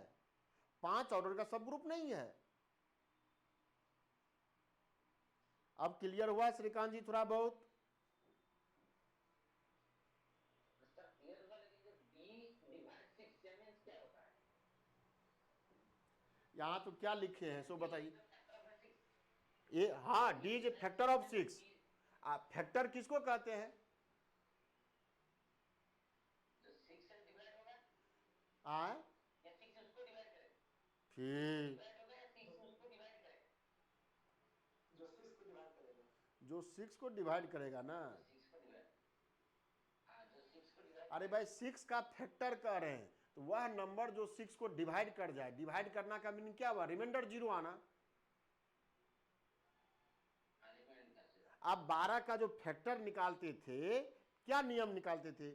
5 ऑर्डर का सब ग्रुप नहीं है। अब क्लियर हुआ श्रीकांत जी थोड़ा बहुत? सर क्लियर होगा, लेकिन जो D/6 मींस क्या होता है? यहां तो क्या लिखे हैं सो बताइए। Factor of 6। ये हाँ, D is factor of 6। Factor किसको कहते हैं? जो 6 से डिवाइड होगा आए या 6 उसको डिवाइड करेगा? फिर डिवाइड होगा या 6 उसको डिवाइड करेगा? जो 6 को डिवाइड करेगा। जो 6 को डिवाइड करेगा ना। जो 6 को डिवाइड, हाँ जो 6 को डिवाइड, अरे भाई 6 का फैक्टर कह रहे हैं, तो वह नंबर जो 6 को डिवाइड कर जाए। डिवाइड करना का मीनिंग क्या हुआ? रिमाइंडर 0 आना। आप 12 का जो फैक्टर निकालते थे, क्या नियम निकालते थे?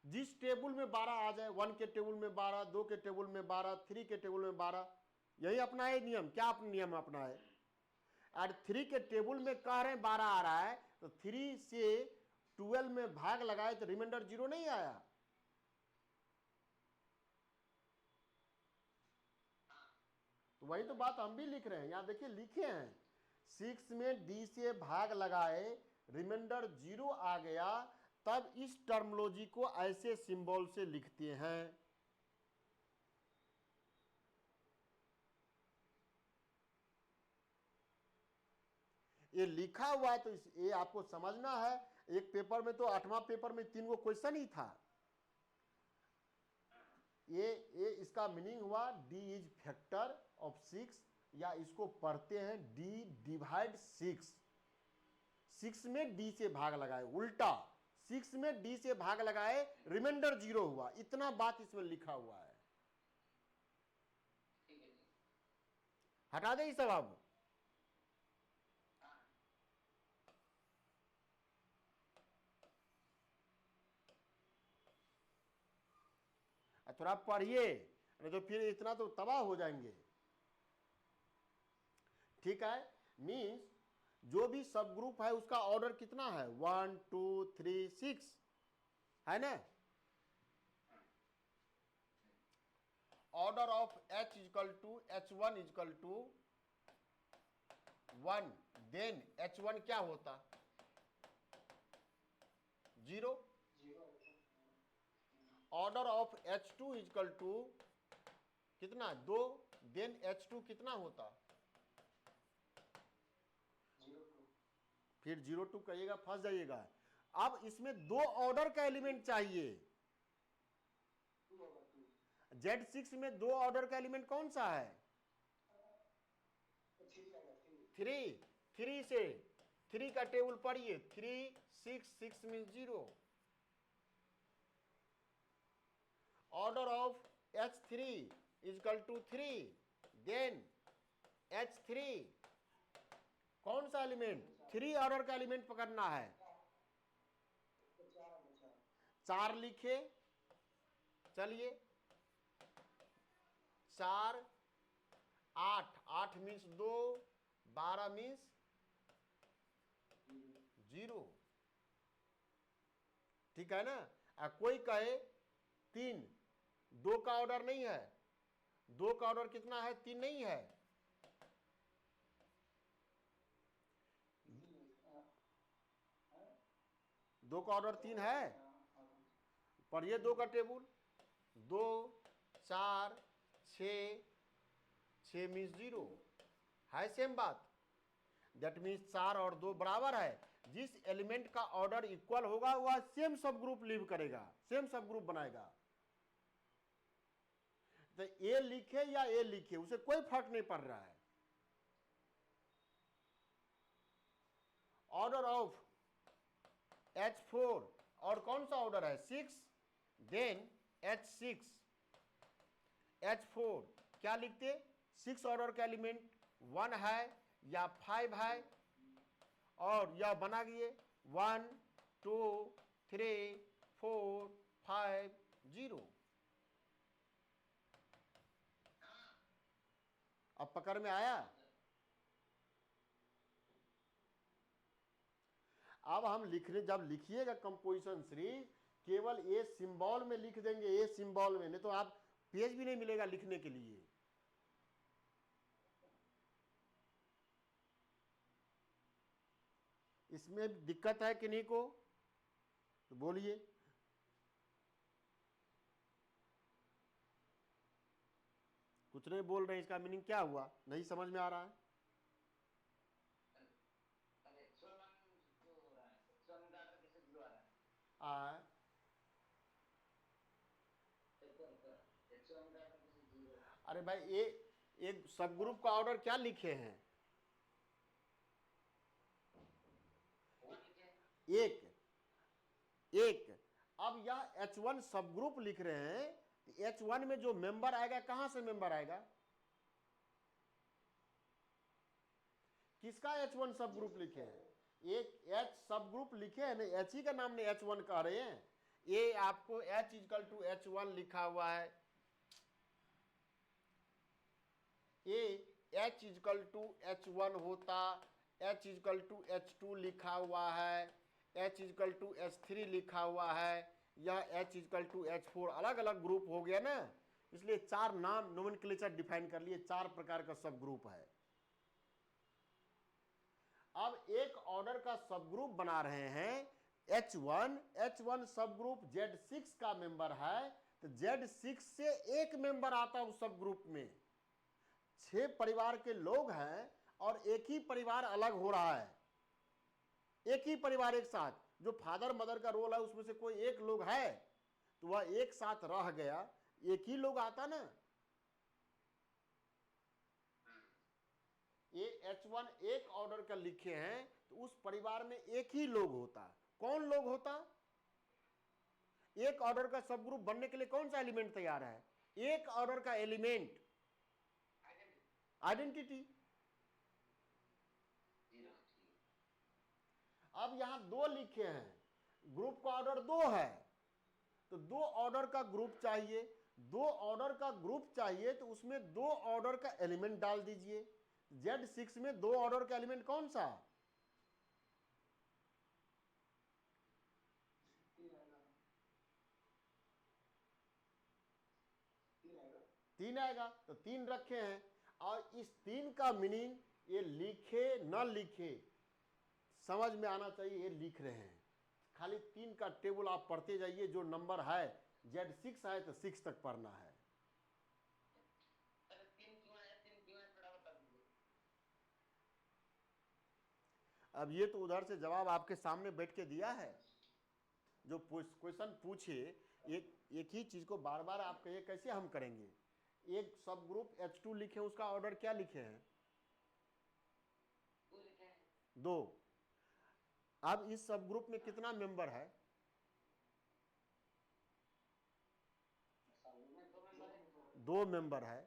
जिस टेबल में 12 आ जाए, 1 के टेबल में 12, 2 के टेबल में 12, 3 के टेबल में 12, यही अपना है नियम। क्या अपना नियम अपना है? और 3 के टेबल में कह रहे हैं 12 आ रहा है, तो 3 से 12 में भाग लगाए तो रिमाइंडर 0 नहीं आया। तो वही तो बात हम भी लिख रहे हैं। यहां देखिए लिखे हैं 6 में D से भाग लगाए, रिमाइंडर 0 आ गया, तब इस टर्मोलॉजी को ऐसे सिंबल से लिखते हैं। ये लिखा हुआ है तो ये आपको समझना है। एक पेपर में तो 8वां पेपर में 3 गो क्वेश्चन ही था। ये इसका मीनिंग हुआ D इज फैक्टर ऑफ 6, या इसको पढ़ते हैं D/6। 6 में D से भाग लगाए, उल्टा 6 में D से भाग लगाए, रिमाइंडर 0 हुआ। इतना बात इसमें लिखा हुआ है। ठीक है जी। हटा दे ये सब अब। थोड़ा पढ़िए, नहीं तो फिर इतना तो तबाह हो जाएंगे। ठीक है, मीन्स जो भी सब ग्रुप है उसका ऑर्डर कितना है? 1 2 3 6 है ना। Order of H = H1 = 1, then H1 क्या होता? 0। ऑर्डर ऑफ H2 = कितना? 2, देन H2 कितना होता? 0 फिर 0 2 कहिएगा फंस जाइएगा। अब इसमें 2 ऑर्डर का एलिमेंट चाहिए। 2 2 Z6 में 2 ऑर्डर का एलिमेंट कौन सा है? 3। 3 से 3 का टेबल पढ़िए। 3 6 6 means 0। Order of H3 = 3, then H3 कौन सा एलिमेंट? 3 ऑर्डर का एलिमेंट पकड़ना है। 4 लिखे, चलिए 4 8, 8 मीन्स 2, 12 मीन्स 0। ठीक है ना। कोई कहे 3, 2 का ऑर्डर नहीं है। 2 का ऑर्डर कितना है? 3 नहीं है। 2 का ऑर्डर 3 है। पढ़िए 2 का टेबल। 2 4 6, 6 मीन्स 0 है। सेम बात। दैट मीन्स 4 और 2 बराबर है। जिस एलिमेंट का ऑर्डर इक्वल होगा वह सेम सब ग्रुप लीव करेगा, सेम सब ग्रुप बनाएगा। तो ए लिखे या ए लिखे उसे कोई फर्क नहीं पड़ रहा है। ऑर्डर ऑफ H4 और कौन सा ऑर्डर है 6, देन H6 H4 क्या लिखते 6 ऑर्डर का एलिमेंट 1 है या 5 है और यह बना गए 1 2 3 4 5 0। अब पकड़ में आया। अब हम लिखने जब लिखिएगा कंपोजिशन सीरीज केवल ए सिंबल में लिख देंगे, ए सिंबल में, नहीं तो आप पेज भी नहीं मिलेगा लिखने के लिए। इसमें दिक्कत है कि नहीं को तो बोलिए। कुछ नहीं बोल रहे, इसका मीनिंग क्या हुआ नहीं समझ में आ रहा है। आ अरे भाई ये एक सब ग्रुप का ऑर्डर क्या लिखे हैं एक एक। अब यह H1 सब ग्रुप लिख रहे हैं, H1 में जो मेंबर आएगा कहां से मेंबर आएगा, किसका H1 सब ग्रुप लिखे हैं, एक H सब ग्रुप लिखे हैं ना, H ही का नाम ने H1 कह रहे हैं। ये आपको H इक्वल टू H1 लिखा हुआ है, ये H इक्वल टू H1 होता, H इक्वल टू H2 लिखा हुआ है, H इक्वल टू H3 लिखा हुआ है, यह H इक्वल टू H4 अलग अलग ग्रुप हो गया ना, इसलिए 4 नाम नोमेनक्लेचर डिफाइन कर लिए, 4 प्रकार का सब ग्रुप है। अब एक ऑर्डर का सब ग्रुप बना रहे हैं H1 सब ग्रुप Z6 का मेंबर है, तो Z6 से एक मेंबर आता है उस सब ग्रुप में। 6 परिवार के लोग हैं और एक ही परिवार अलग हो रहा है, एक ही परिवार एक साथ, जो फादर मदर का रोल है उसमें से कोई एक लोग है तो वह एक साथ रह गया, एक ही लोग आता ना। ये H1 एक ऑर्डर का लिखे हैं तो उस परिवार में एक ही लोग होता। कौन लोग होता, एक ऑर्डर का सब ग्रुप बनने के लिए कौन सा एलिमेंट तैयार है, एक ऑर्डर का एलिमेंट आइडेंटिटी। अब यहां 2 लिखे हैं, ग्रुप का ऑर्डर 2 है तो 2 ऑर्डर का ग्रुप चाहिए, 2 ऑर्डर का ग्रुप चाहिए तो उसमें 2 ऑर्डर का एलिमेंट डाल दीजिए। Z6 में 2 ऑर्डर का एलिमेंट कौन सा, 3 आएगा तो 3 रखे हैं। और इस 3 का मीनिंग ये लिखे न लिखे समझ में आना चाहिए, ये लिख रहे हैं। खाली 3 का टेबल आप पढ़ते जाइए, जो नंबर है Z6 है तो 6 तक पढ़ना है। अब ये तो उधर से जवाब आपके सामने बैठ के दिया है, जो क्वेश्चन पूछे एक ही चीज को बार बार आप कहिए कैसे हम करेंगे। एक सब ग्रुप H2 लिखे, उसका ऑर्डर क्या लिखे हैं 2। अब इस सब ग्रुप में कितना मेंबर है, 2 मेंबर है,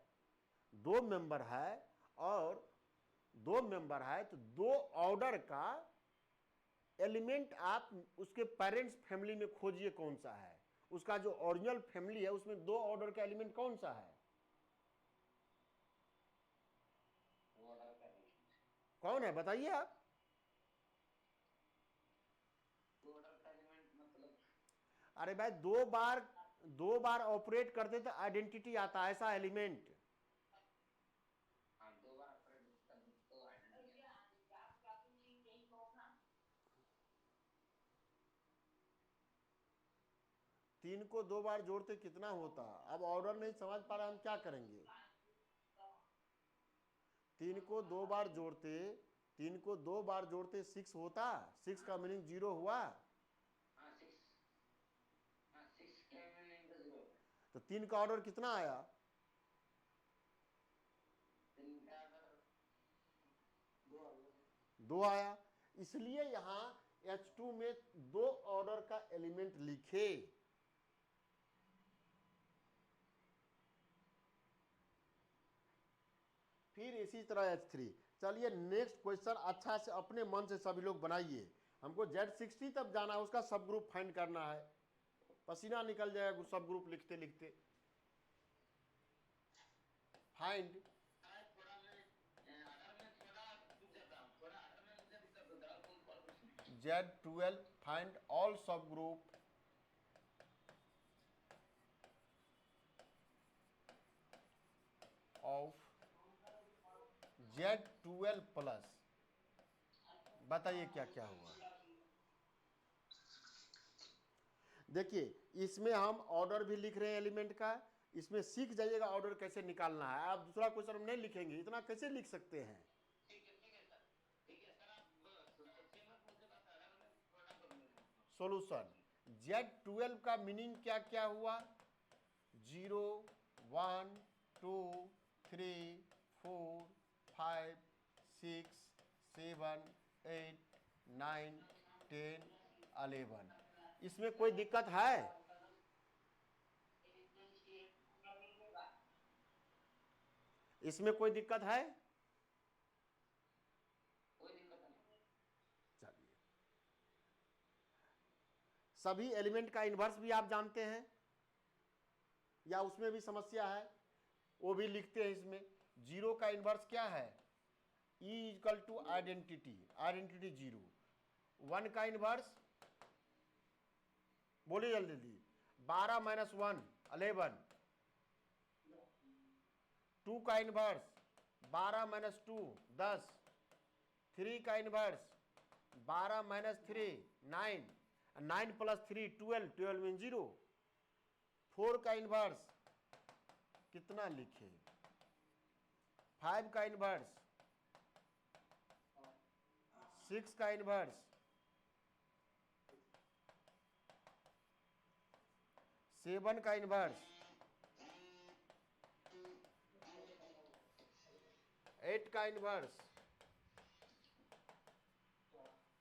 2 मेंबर है और 2 मेंबर है तो 2 ऑर्डर का एलिमेंट आप उसके पेरेंट्स फैमिली में खोजिए कौन सा है, उसका जो ओरिजिनल फैमिली है उसमें 2 ऑर्डर का एलिमेंट कौन सा है, कौन है बताइए आप। अरे भाई 2 बार ऑपरेट करते तो आइडेंटिटी आता है, ऐसा एलिमेंट। तीन को 2 बार जोड़ते कितना होता, अब ऑर्डर नहीं समझ पा रहे हम क्या करेंगे। 3 को 2 बार जोड़ते 6 होता, 6 का मीनिंग 0 हुआ, तो 3 का ऑर्डर कितना आया 2 आया, इसलिए यहां H2 में 2 ऑर्डर का एलिमेंट लिखे। फिर इसी तरह H3। चलिए नेक्स्ट क्वेश्चन अच्छा से अपने मन से सभी लोग बनाइए। हमको Z60 तब जाना है, उसका सब ग्रुप फाइंड करना है, पसीना निकल जाएगा सब ग्रुप लिखते लिखते। फाइंड थोड़ा मैं ऑर्डर में थोड़ा रुक जाता हूँ, थोड़ा ऑर्डर में मुझे दिक्कत होता है, तुम कॉल कुछ Z12 फाइंड ऑल सब ग्रुप ऑफ Z12 प्लस। बताइए क्या क्या हुआ। देखिए इसमें हम ऑर्डर भी लिख रहे हैं एलिमेंट का, इसमें सीख जाइएगा ऑर्डर कैसे निकालना है। आप दूसरा क्वेश्चन हम नहीं लिखेंगे, इतना कैसे लिख सकते हैं। ठीक है सर, ठीक है सर, आप सीमत मुझे बता रहे हैं, मैं थोड़ा कर लूँगा। सॉल्यूशन Z12 का मीनिंग क्या क्या हुआ, 0 1 2 3 4 5 6 7 8 9 10 11। इसमें कोई दिक्कत है? इसमें कोई दिक्कत है? कोई दिक्कत नहीं। चलिए, सभी एलिमेंट का इन्वर्स भी आप जानते हैं या उसमें भी समस्या है, वो भी लिखते हैं इसमें। 0 का इन्वर्स क्या है, E equal to identity, identity 0। 1 का इन्वर्स बोलिए जल्दी जल्दी, 12 माइनस 1 11। 2 का इन्वर्स 12 माइनस 2 10। 3 का इन्वर्स 12 माइनस 3 9। 9 plus 3 12, 12 mean 0। 4 का इन्वर्स कितना लिखे, 5 का इन्वर्स, 6 का इन्वर्स, 7 का इन्वर्स, 8 का इन्वर्स,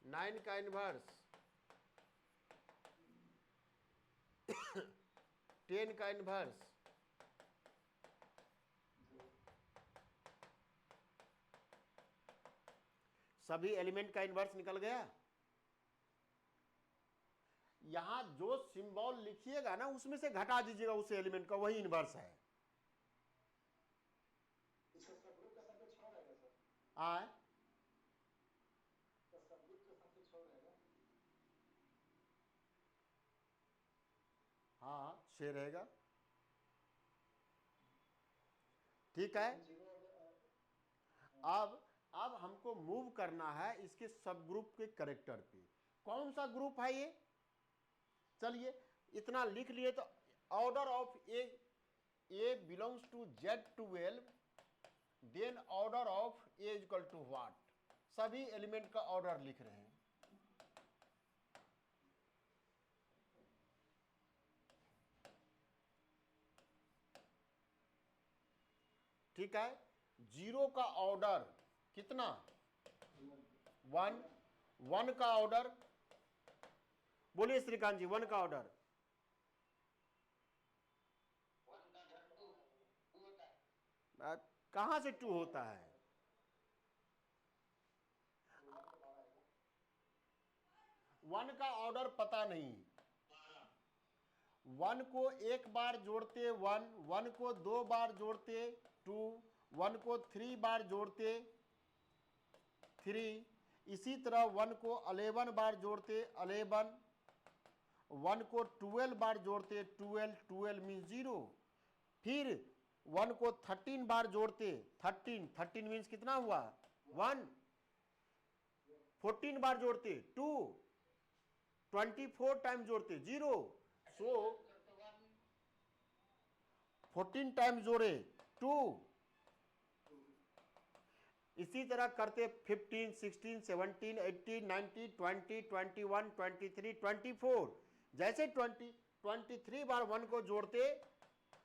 9 का इन्वर्स, 10 का इन्वर्स, सभी एलिमेंट का इन्वर्स निकल गया। यहां जो सिंबल लिखिएगा ना उसमें से घटा दीजिएगा उस एलिमेंट का, वही इन्वर्स है। इसका सबग्रुप का सबसे 6 रहेगा सर, आए इसका सबग्रुप का सबसे 6 रहेगा। हाँ 6 रहेगा, ठीक है। अब हमको मूव करना है इसके सब ग्रुप के करेक्टर पे। कौन सा ग्रुप है ये, चलिए इतना लिख लिए तो order of A belongs to Z12, then order of A equal to what, सभी एलिमेंट का ऑर्डर लिख रहे हैं। ठीक है, 0 का ऑर्डर कितना, 1। 1 का ऑर्डर बोलिए श्रीकांत जी, 1 का ऑर्डर, 1 का ऑर्डर 2 होता है। कहां से 2 होता है, 1 का ऑर्डर पता नहीं। 1 को एक बार जोड़ते 1, 1 को 2 बार जोड़ते 2, 1 को 3 बार जोड़ते 3, इसी तरह 1 को 11 बार जोड़ते 11, 1 को 12 बार जोड़ते 12, 12 मीन 0। फिर 1 को 13 बार जोड़ते 13, 13 मीन्स कितना हुआ 1। 14 बार जोड़ते 2, 24 टाइम जोड़ते 0। सो 14 टाइम जोड़े 2, इसी तरह करते 15, 16, 17, 18, 19, 20, 21, 23, 24। जैसे 23 बार 1 को जोड़ते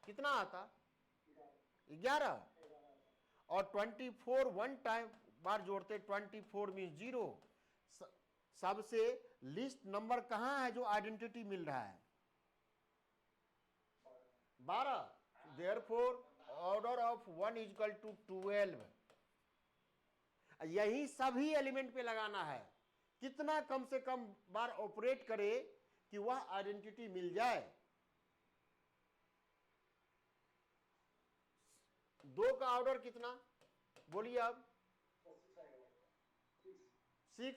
कितना आता 11, और 24 1 टाइम बार जोड़ते 24 मीन 0। सबसे लिस्ट नंबर कहां है जो आइडेंटिटी मिल रहा है? 12। Therefore order of 1 is equal to 12। यही सभी एलिमेंट पे लगाना है। कितना कम से कम बार ऑपरेट करे कि वह आइडेंटिटी मिल जाए। 2 का ऑर्डर कितना बोलिए अब? 6।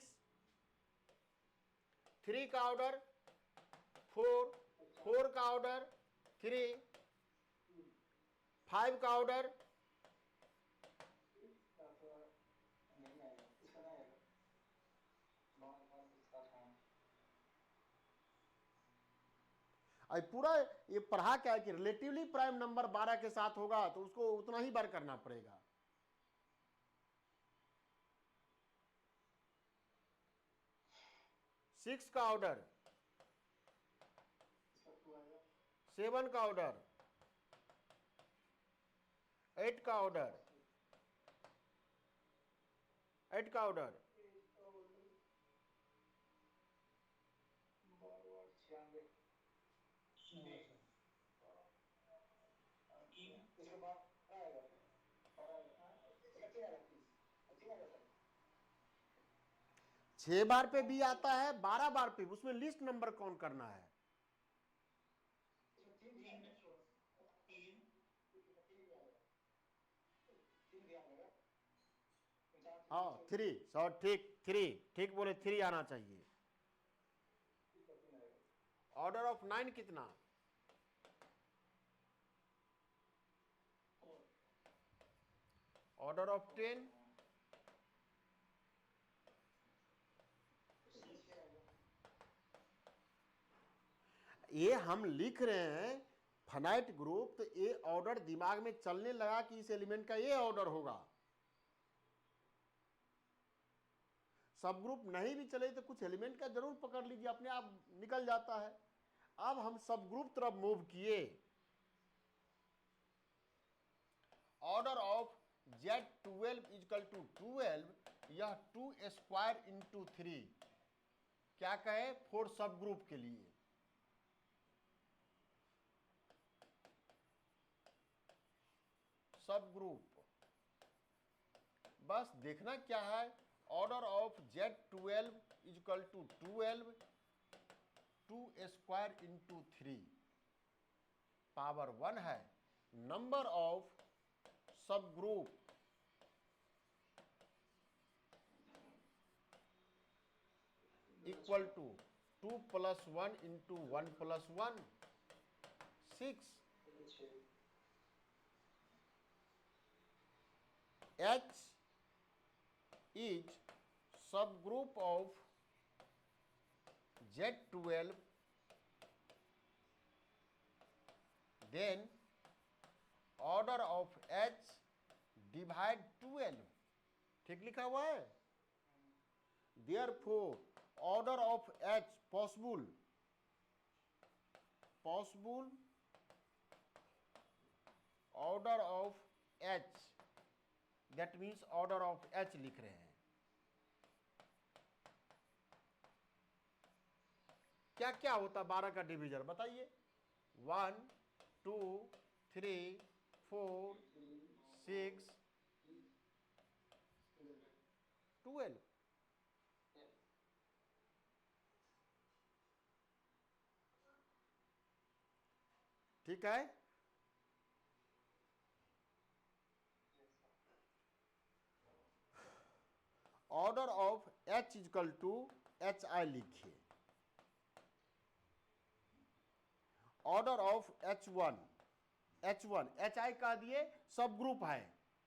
3 का ऑर्डर 4। 4 का ऑर्डर 3। 5 का ऑर्डर 5। पूरा ये पढ़ा क्या है कि रिलेटिवली प्राइम नंबर 12 के साथ होगा तो उसको उतना ही बार करना पड़ेगा। 6 का ऑर्डर, 7 का ऑर्डर, 8 का ऑर्डर, 8 का ऑर्डर, इसके बाद आएगा और आएगा 6 बार पे भी आता है, 12 बार पे। उसमें लिस्ट नंबर कौन करना है? हाँ 3। सौ ठीक, 3 ठीक बोले, 3 आना चाहिए। ऑर्डर ऑफ 9 कितना? Order of 10? ये हम लिख रहे हैं फाइनाइट ग्रुप, तो ये ऑर्डर दिमाग में चलने लगा कि इस एलिमेंट का ये ऑर्डर होगा। सब ग्रुप नहीं भी चले तो कुछ एलिमेंट का जरूर पकड़ लीजिए, अपने आप निकल जाता है। अब हम सब ग्रुप तरफ मूव किए। Order of Z12 is equal to 12, यह 2 स्क्वायर इंटू 3 क्या कहे? 4 सब ग्रुप के लिए। सब ग्रुप बस देखना क्या है? Order of Z12 is equal to 12, 2 square into 3 power 1 है। Number of subgroup equal to 2 + 1 into 1 + 1 6। H is subgroup of Z12, then order of H divide 12। ठीक लिखा हुआ है? Therefore order of H possible order of H, that means order of H लिख रहे हैं। क्या क्या होता 12 का डिवीजन बताइए? 1 2 3 4 6 12। ठीक है? Order of H is equal to HI लिखिए। ऑर्डर ऑफ H1 HI कह दिए सब ग्रुप है।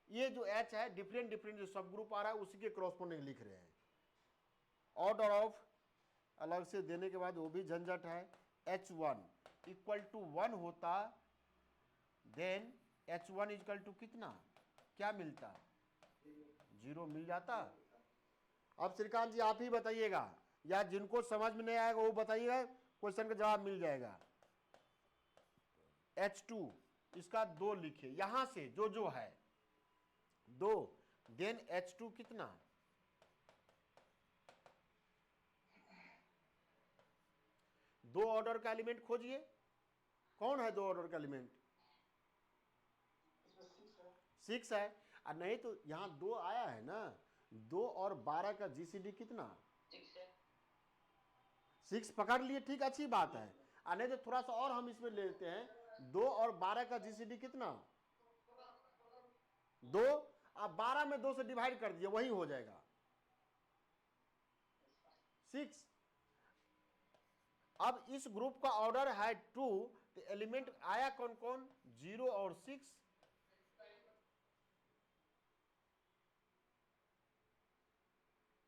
ये जो H है डिफरेंट जो सब ग्रुप आ रहा है उसी के क्रॉसपोंडिंग लिख रहे हैं। ऑर्डर ऑफ अलग से देने के बाद वो भी झंझट है। H1 इक्वल टू 1 होता, देन H1 इक्वल टू कितना, क्या मिलता? 0 मिल जाता। अब श्रीकांत जी आप ही बताइएगा, या जिनको समझ में नहीं आएगा वो बताइएगा, क्वेश्चन का जवाब मिल जाएगा। H2 इसका 2 लिखिए, यहां से जो है 2 देन H2 कितना, दो ऑर्डर का एलिमेंट खोजिए, कौन है दो ऑर्डर का एलिमेंट, इसमें 6 है। 6 है। और नहीं तो यहाँ 2 आया है ना, 2 और 12 का GCD कितना, 6 है। 6 पकड़ लिए, ठीक, अच्छी बात है। और नहीं तो थोड़ा सा और हम इसमें ले लेते हैं, 2 और 12 का GCD कितना, 2। अब 12 में 2 से डिवाइड कर दिए, वही हो जाएगा 6। अब इस ग्रुप का ऑर्डर है 2, तो एलिमेंट आया कौन कौन, 0 और 6।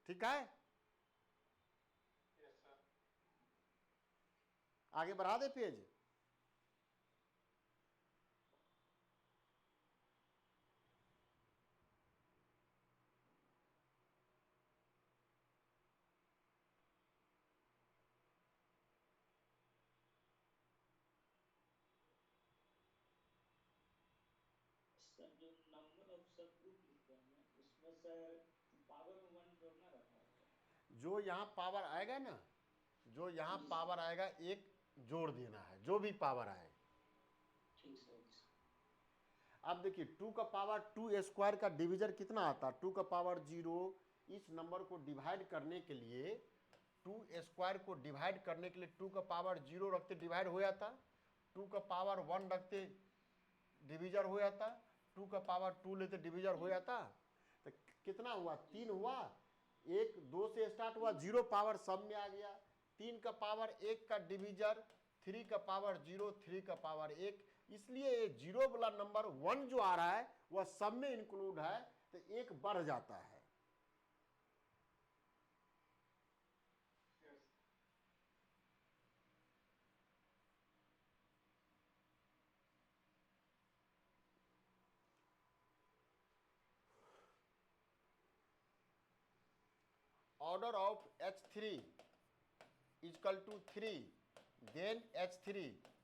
ठीक है, यस सर। आगे बढ़ा दे पेज। सर जो नंबर ऑफ सब ग्रुप लिखते हैं उसमें सर पावर में 1 जोड़ना रहता है क्या? जो यहाँ पावर आएगा ना, जो यहाँ जी पावर सर। आएगा एक जोड़ देना है, जो भी पावर आए। ठीक सर, ओके सर। अब देखिए 2 का पावर 2 स्क्वायर का डिवीजर कितना आता है, 2 का पावर 0। इस नंबर को डिवाइड करने के लिए, 2 स्क्वायर को डिवाइड करने के लिए 2 का पावर 0 रखते डिवाइड हो जाता, 2 का पावर 1 रखते डिवीजर हो जाता, 2 का पावर 2 लेते डिवीजर हो जाता। तो कितना हुआ, 3 हुआ। 1 2 से स्टार्ट हुआ, 0 पावर सब में आ गया। 3 का पावर 1 का डिवीजर, 3 का पावर 0, 3 का पावर 1। इसलिए ये 0 वाला नंबर 1 जो आ रहा है वह सब में इंक्लूड है, तो 1 बढ़ जाता है। Yes. Order of H3 equal to 3, then H3।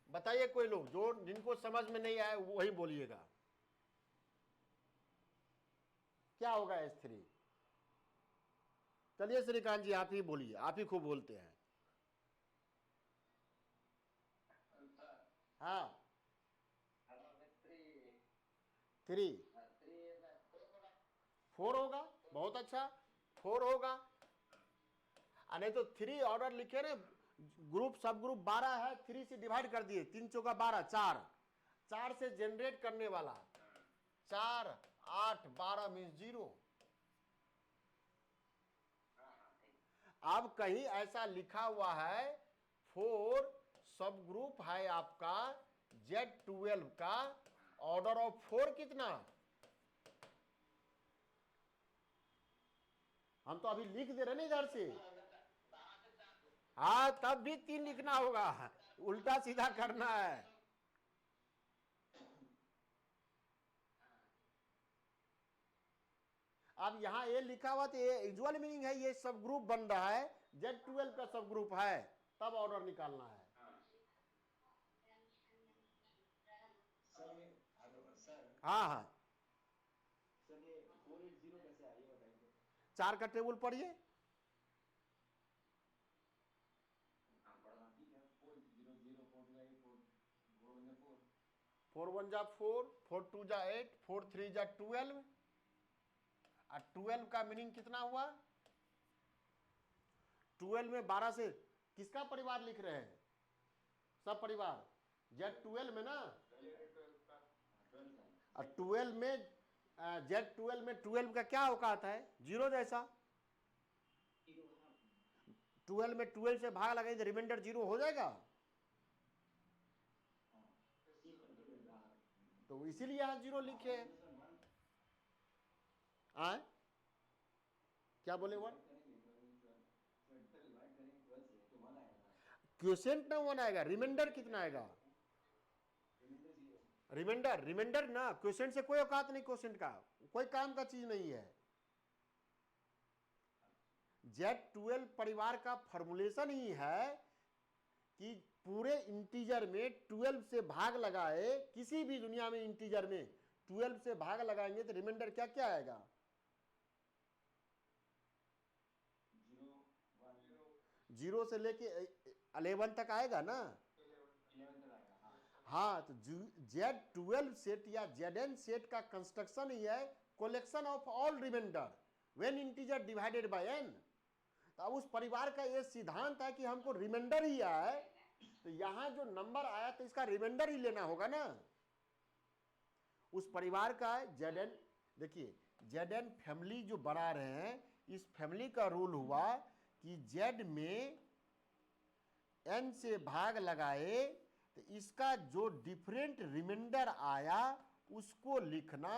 बताइए कोई लोग, जो जिनको समझ में नहीं आए वही बोलिएगा, क्या होगा H3। चलिए श्रीकांत जी आप ही बोलिए, आप ही खूब बोलते हैं। हाँ, अगर 3 4 होगा, बहुत अच्छा, 4 होगा। नहीं तो 3 ऑर्डर लिखे ना, ग्रुप सब ग्रुप 12 है, 3 से डिवाइड कर दिए, 3 चौका 12, 4 4 से जनरेट करने वाला, 4 8 12 मीन्स 0। अब कहीं ऐसा लिखा हुआ है 4 सब ग्रुप है आपका Z12 का, ऑर्डर ऑफ 4 कितना, हम तो अभी लिख दे रहे ना इधर से। हाँ, तब भी 3 लिखना होगा, उल्टा सीधा करना है। अब यहां ये लिखा हुआ तो ये यूजुअल मीनिंग है, ये सब ग्रुप बन रहा है, Z12 का सब ग्रुप है, तब ऑर्डर निकालना है। सर ये हेलो सर। हाँ हाँ, सर ये 480 कैसे आया ये बताइए तो। 4 का टेबल पढ़िए। हाँ ठीक है, 400 428 4 4 1 जा 4, 4 2 जा 8, 4 3 जा 12। और 12 का मीनिंग कितना हुआ, 12 में 12 से किसका परिवार लिख रहे हैं, सब परिवार Z12 में ना। और 12 में Z12 में 12 का क्या औकात है, 0 जैसा। 12 में 12 से भाग लगाएंगे तो रिमाइंडर 0 हो जाएगा, तो इसीलिए यहां 0 लिखे हैं। आए क्या बोले, 1 क्वेश्चन ना 1 आएगा, रिमाइंडर कितना आएगा, रिमाइंडर ना, क्वेश्चन से कोई औकात नहीं, क्वेश्चन का कोई काम का चीज नहीं है। Z12 परिवार का फॉर्मूलेशन ही है कि पूरे इंटीजर में 12 से भाग लगाए, किसी भी दुनिया में इंटीजर में 12 से भाग लगाएंगे तो रिमाइंडर क्या क्या आएगा, 0 से लेके 11 तक आएगा ना। 11 तक आएगा, हाँ। हाँ, तो Z12 सेट या Zn सेट का कंस्ट्रक्शन ही है collection of all remainder when integer divided by n। तो अब उस परिवार का ये सिद्धांत है कि हमको रिमाइंडर ही आया है, तो यहां जो नंबर आया तो इसका रिमाइंडर ही लेना होगा ना। उस परिवार का Zn, देखिए Zn फैमिली जो बना रहे हैं, इस फैमिली का रूल हुआ कि Z में n से भाग लगाए तो इसका जो डिफरेंट रिमाइंडर आया उसको लिखना।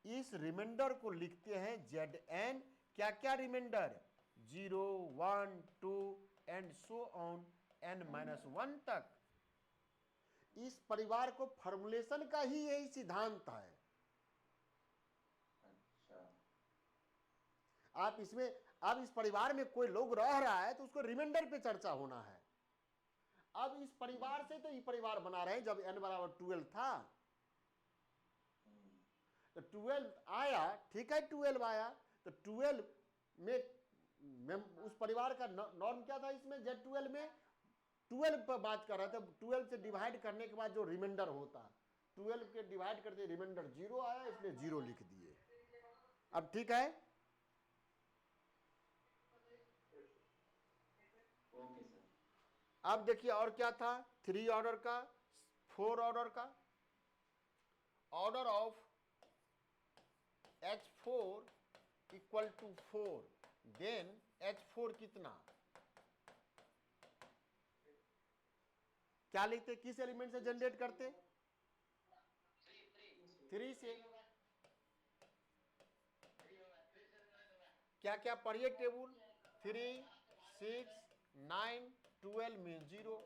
इस रिमाइंडर को लिखते हैं Zn। क्या क्या reminder? 0, 1, 2 and so on n-1 तक। इस परिवार को फॉर्मुलेशन का ही यही सिद्धांत है। अच्छा, आप इसमें, अब इस परिवार में कोई लोग रह रहा है तो उसको रिमाइंडर पे चर्चा होना है। अब इस परिवार से तो ये परिवार बना रहे हैं जब n बराबर 12 था, तो 12 आया, ठीक है 12 आया, तो 12 में उस परिवार का नॉर्म क्या था? इसमें Z12 में 12 पर बात कर रहा था। 12 से डिवाइड करने के बाद जो रिमाइंडर होता, 12 के डिवाइड करते रिमाइंडर 0 आया, इसलिए 0 लिख दिए। अब ठीक है, ओके सर। अब देखिए और क्या था? 3 ऑर्डर का, 4 ऑर्डर का। Order of H4 equal to 4, then H4 कितना? क्या लिखते? किस एलिमेंट से जनरेट करते? 3 से। क्या क्या पढ़िए टेबल? 3, 6, 9, 12 में 0।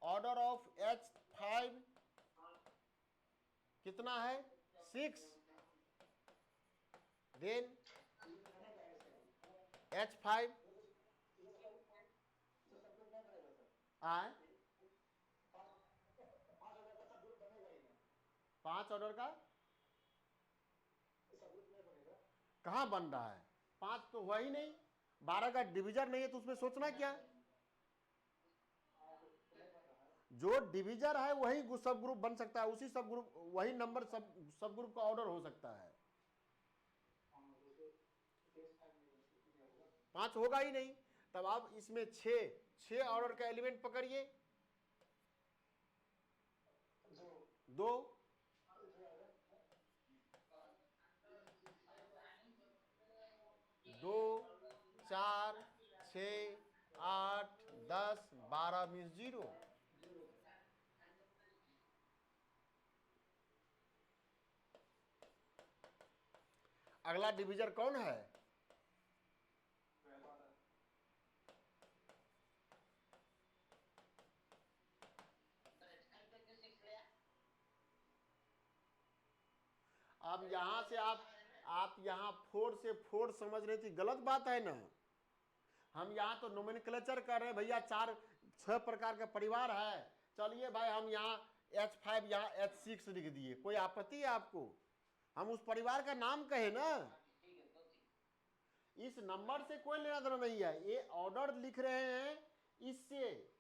ऑर्डर ऑफ H5 कितना है? 6, देन H5 आए 5 ऑर्डर का कहां बन रहा है? 5 तो हुआ ही नहीं, 12 का डिविजर नहीं है, तो उसमें सोचना क्या? जो डिविजर है वही सब ग्रुप बन सकता है, उसी सब ग्रुप, वही नंबर सब ग्रुप का ऑर्डर हो सकता है। 5 होगा ही नहीं। तब आप इसमें 6 ऑर्डर का एलिमेंट पकड़िए। 2, 2, 4, 6, 8, 10, 12 मीन्स 0। अगला डिविजर कौन है? अब यहां से आप यहां 4 से 4 समझ रहे थे, गलत बात है ना। हम यहां तो नोमेनक्लेचर कर रहे हैं भैया, 4-6 प्रकार का परिवार है। चलिए भाई, हम यहाँ H5 यहाँ H6 लिख दिए, कोई आपत्ति है आपको? हम उस परिवार का नाम कहे ना, इस नंबर से कोई लेना देना नहीं है, ये ऑर्डर लिख रहे हैं इससे।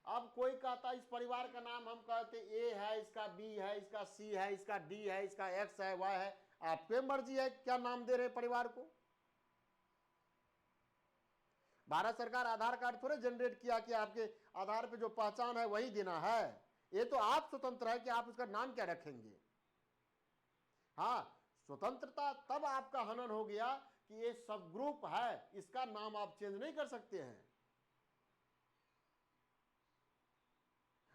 अब कोई कहता इस परिवार का नाम हम कहते A है, इसका B है, इसका C है, इसका D है, इसका X है, Y है, आपके मर्जी है क्या नाम दे रहे परिवार को। भारत सरकार आधार कार्ड थोड़े जनरेट किया कि आपके आधार पे जो पहचान है वही देना है। ये तो आप स्वतंत्र है कि आप उसका नाम क्या रखेंगे। हाँ, स्वतंत्रता तब आपका हनन हो गया कि ये सब ग्रुप है, इसका नाम आप चेंज नहीं कर सकते हैं।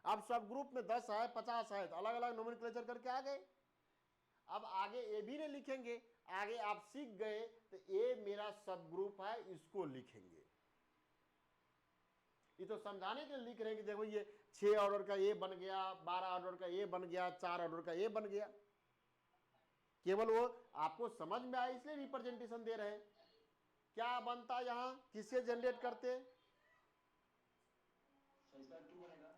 अब सब ग्रुप में 10 है, 50 है, तो अलग अलग नोमेनक्लेचर करके आ गए। अब आगे ए भी नहीं लिखेंगे, आगे आप सीख गए तो ए मेरा सब ग्रुप है, इसको लिखेंगे। ये तो समझाने के लिए लिख रहे हैं कि देखो ये 6 ऑर्डर का ए बन गया, 12 ऑर्डर का ए बन गया, 4 ऑर्डर का ए बन गया। केवल वो आपको समझ में आए इसलिए रिप्रेजेंटेशन दे रहे हैं। क्या बनता यहां, किससे जनरेट करते? सर इसका 2 बनेगा,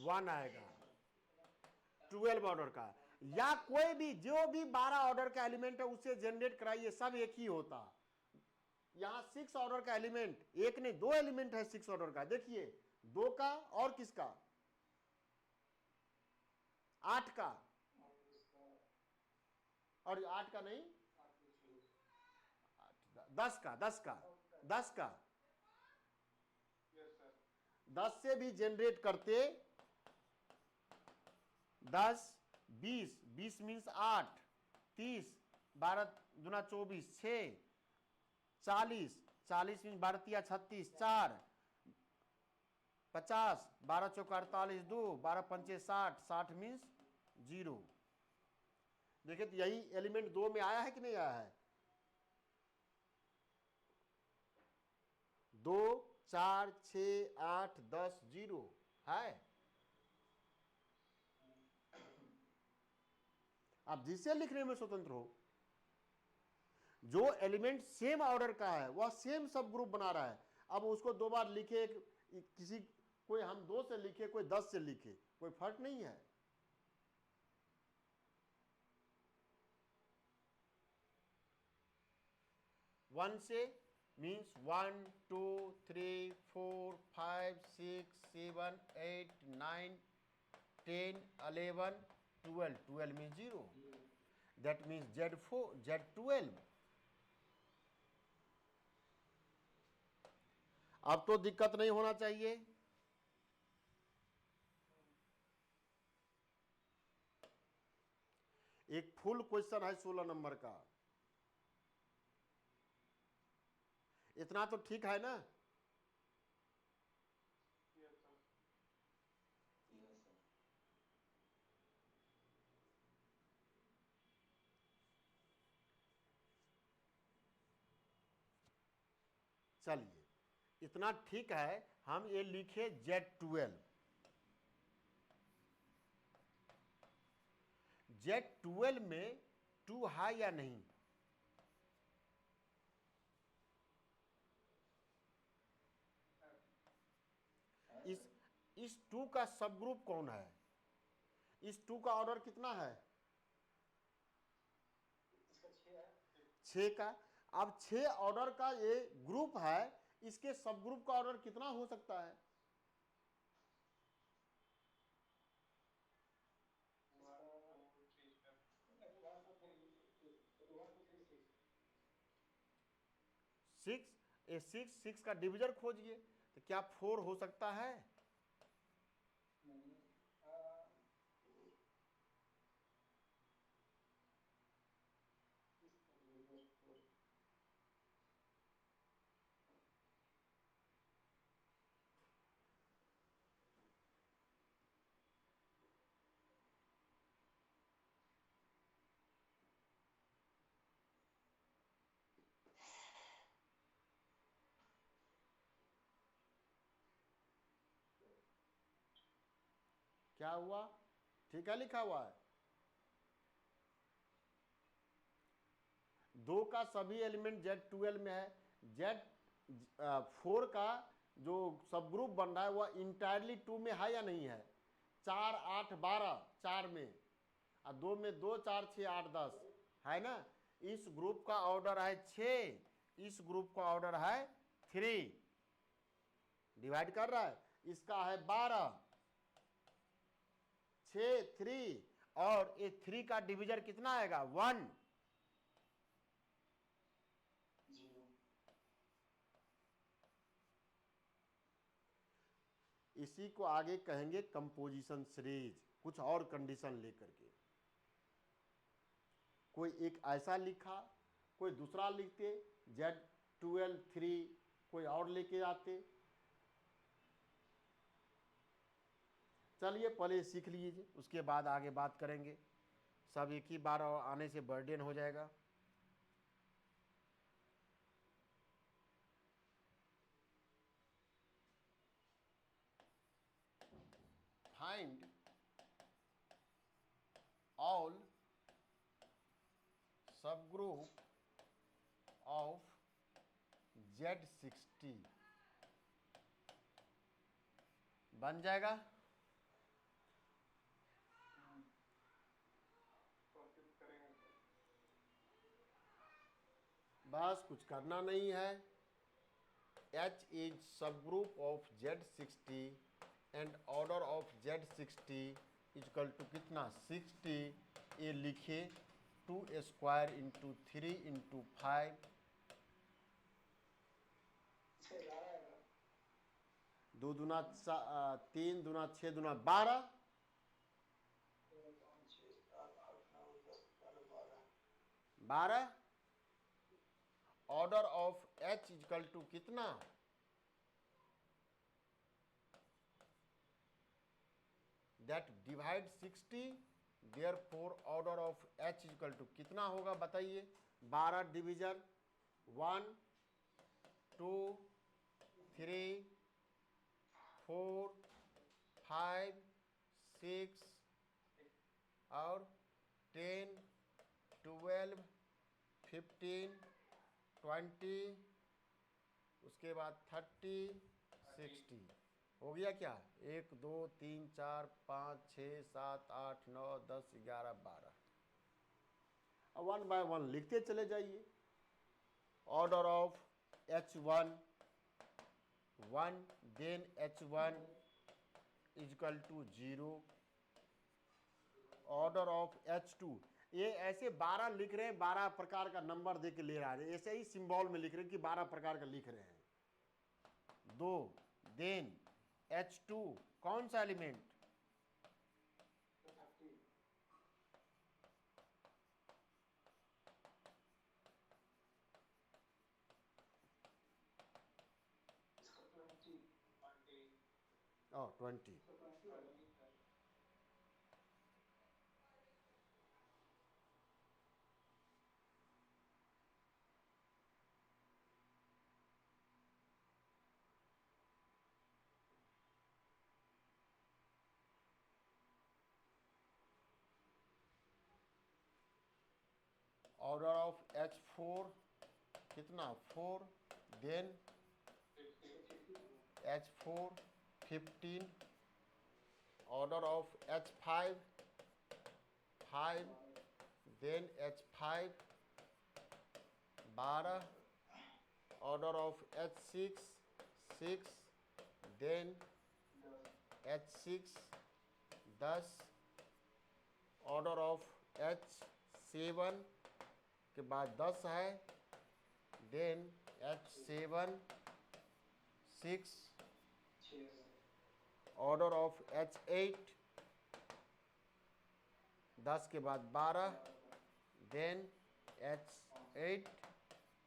1 आएगा 12 ऑर्डर का। या कोई भी जो भी 12 ऑर्डर का एलिमेंट है उससे जनरेट कराइए, सब एक ही होता। यहां 6 ऑर्डर का एलिमेंट, एक नहीं 2 एलिमेंट है 6 ऑर्डर का, देखिए 2 का और किसका, 8 का, और 8 का नहीं 10 का, 10 का, 10 का, 10 से भी जनरेट करते, 10 20, 20 मीन्स 8, 30, 12 दूना 24, 6, 40, 40 मीन्स 12 तिया 36, 4, 50, 12 चौका 48, 2, 12 पंचे 60, 60 मीन्स 0। देखिए तो यही एलिमेंट 2 में आया है कि नहीं आया है, 2, 4, 6, 8, 10, 0 है। आप जिसे लिखने में स्वतंत्र हो, जो एलिमेंट सेम ऑर्डर का है वह सेम सब ग्रुप बना रहा है। अब उसको 2 बार लिखे, किसी कोई हम 2 से लिखे, कोई 10 से लिखे, कोई फर्क नहीं है। वन से means 1 2 3 4 5 6 7 8 9 10 11 12, 12 means 0, that means Z4 Z12। अब तो दिक्कत नहीं होना चाहिए। एक फुल क्वेश्चन है 16 नंबर का, इतना तो ठीक है ना। Yes sir. चलिए इतना ठीक है, हम ये लिखे Z12। Z12 में 2 है या नहीं, इस 2 का सब ग्रुप कौन है, इस 2 का ऑर्डर कितना है, इसका 6 है। 6 का। अब 6 ऑर्डर का ये ग्रुप है, इसके सब ग्रुप का ऑर्डर कितना हो सकता है, सिक्स। ये 6 का डिविजर खोजिए, तो क्या 4 हो सकता है, नहीं क्या हुआ, ठीक है लिखा हुआ है। 2 का सभी एलिमेंट Z12 में है, Z4 का जो सब ग्रुप बन रहा है वह इंटायरली 2 में है या नहीं है, 4 8 12 4 में, और 2 में 2 4 6 8 10 है ना। इस ग्रुप का ऑर्डर है 6, इस ग्रुप का ऑर्डर है 3, डिवाइड कर रहा है, इसका है 12, 6 3, और ये 3 का डिविजर कितना आएगा 1। इसी को आगे कहेंगे कंपोजिशन सीरीज, कुछ और कंडीशन लेकर के। कोई एक ऐसा लिखा, कोई दूसरा लिखते, Z12 3, कोई और लेके आते। चलिए पहले सीख लीजिए, उसके बाद आगे बात करेंगे, सब एक ही बार आने से बर्डन हो जाएगा। Find all subgroup of Z60 बन जाएगा। बस कुछ करना नहीं है। H is subgroup of Z60 and order of Z60 is equal to कितना 60। ये लिखे 2 स्क्वायर इंटू 3 इंटू 5 2 दूना 3 दूना 6 दूना 12 12 order of H equal to कितना that divide 60 therefore order of H equal to कितना होगा बताइए 12 डिवीजन 1 2 3 4 5 6 और 10 12 15 20 उसके बाद 30 60 हो गया क्या 1 2 3 4 5 6 7 8 9 10 11 12 अब 1 बाय 1 लिखते चले जाइए order of H1 1 then H1 is equal to 0 order of H2 ये ऐसे 12 लिख रहे हैं 12 प्रकार का नंबर दे के ले रहा है ऐसे ही सिंबल में लिख रहे हैं कि 12 प्रकार का लिख रहे हैं 2 देन H2 कौन सा element Oh, 20 order of H4 कितना 4 then H4 15 order of H5 5 then H5 12 order of H6 6 then H6 10 order of H7 के बाद 10 है then H7 6 order of H8 10 के बाद 12 then H8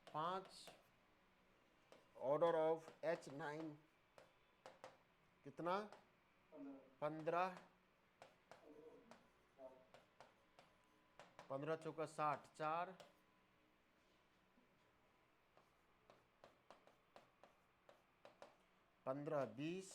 5 order of H9 कितना 15 15 चौका 60 4 15 20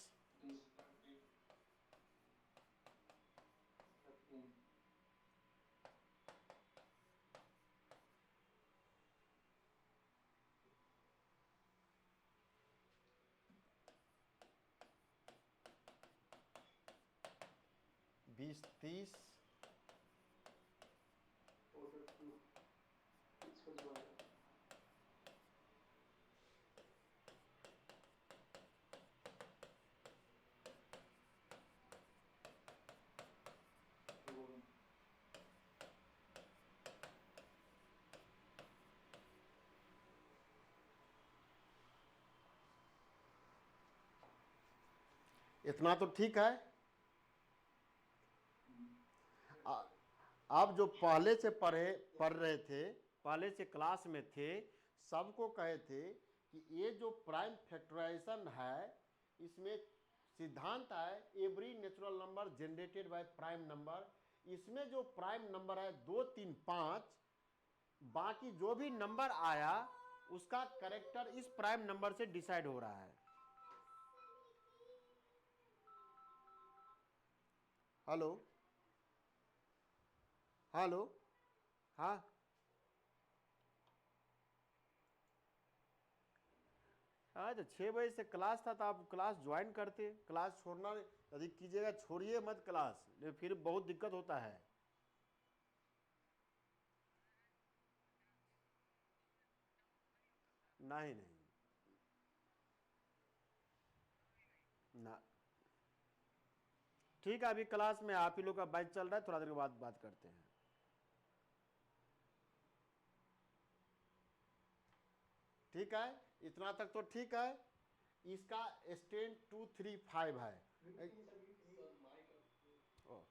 20 30 इतना तो ठीक है आप जो पहले से पढ़ रहे थे पहले से क्लास में थे सबको कहे थे कि ये जो प्राइम फैक्टराइजेशन है इसमें सिद्धांत है every natural number generated by prime number इसमें जो प्राइम नंबर है 2 3 5 बाकी जो भी नंबर आया उसका कैरेक्टर इस प्राइम नंबर से डिसाइड हो रहा है हेलो हेलो हाँ हाँ तो 6 बजे से क्लास था तो आप क्लास ज्वाइन करते क्लास छोड़ना यदि कीजिएगा छोड़िए मत क्लास फिर बहुत दिक्कत होता है नहीं नहीं ना। ठीक है, अभी क्लास में आप ही लोग का बैच चल रहा है, थोड़ा देर के बाद बात करते हैं। ठीक है, इतना तक तो ठीक है। इसका स्टैंड 235 है। ओ,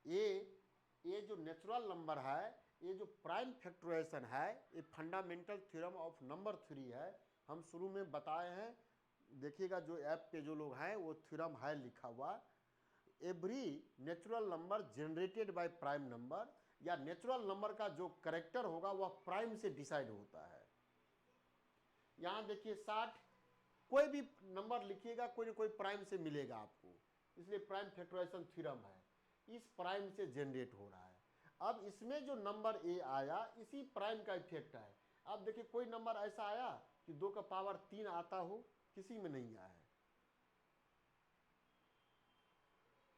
ये जो नेचुरल नंबर है, ये जो प्राइम फैक्टराइजेशन है, ये fundamental theorem of number theory है। हम शुरू में बताए हैं, देखिएगा जो ऐप पे जो लोग हैं वो थ्योरम है लिखा हुआ। Every natural number generated by prime number, या नेचुरल नंबर का जो करेक्टर होगा वह प्राइम से डिसाइड होता है। यहाँ देखिए 60, कोई भी नंबर लिखिएगा कोई ना कोई प्राइम से मिलेगा आपको, इसलिए प्राइम फैक्टराइजेशन थ्योरम है, इस प्राइम से जनरेट हो रहा है। अब इसमें जो नंबर ए आया, इसी प्राइम का इफेक्ट है। अब देखिए कोई नंबर ऐसा आया कि 2 का पावर 3 आता हो, किसी में नहीं आया है।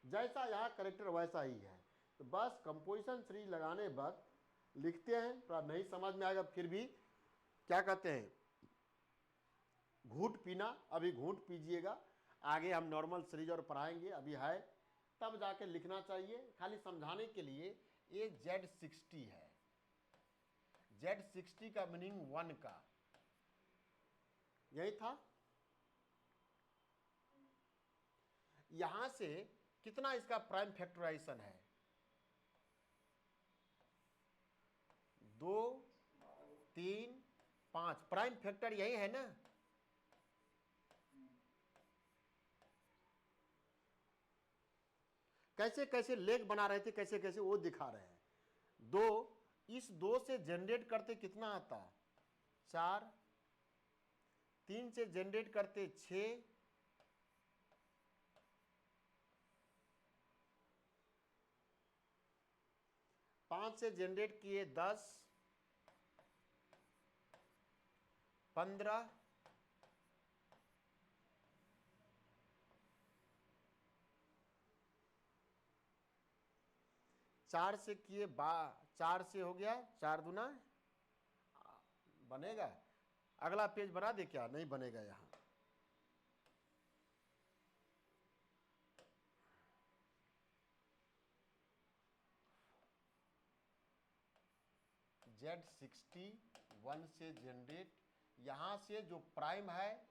जैसा यहाँ करेक्टर वैसा ही है। तो बस कंपोजिशन सीरीज लगाने वक्त लिखते हैं, थोड़ा नहीं समझ में आएगा फिर भी क्या कहते हैं, घूंट पीना, अभी घूंट पीजिएगा, आगे हम नॉर्मल सीरीज और पढ़ाएंगे, अभी है तब जाके लिखना चाहिए। खाली समझाने के लिए ये Z60 है, Z60 का मीनिंग 1 का, यही था। यहां से कितना इसका प्राइम फैक्टराइजेशन है, 2 3 5, प्राइम फैक्टर यही है ना। कैसे कैसे लेग बना रहे थे, कैसे कैसे वो दिखा रहे हैं। 2, इस 2 से जनरेट करते कितना आता, 4, 3 से जनरेट करते 6, 5 से जनरेट किए 10, 15, 4 से किए 4 से हो गया, 4 दूना बनेगा। अगला पेज बना दे क्या, नहीं बनेगा यहाँ। Z60 1 से जनरेट, यहां से जो प्राइम है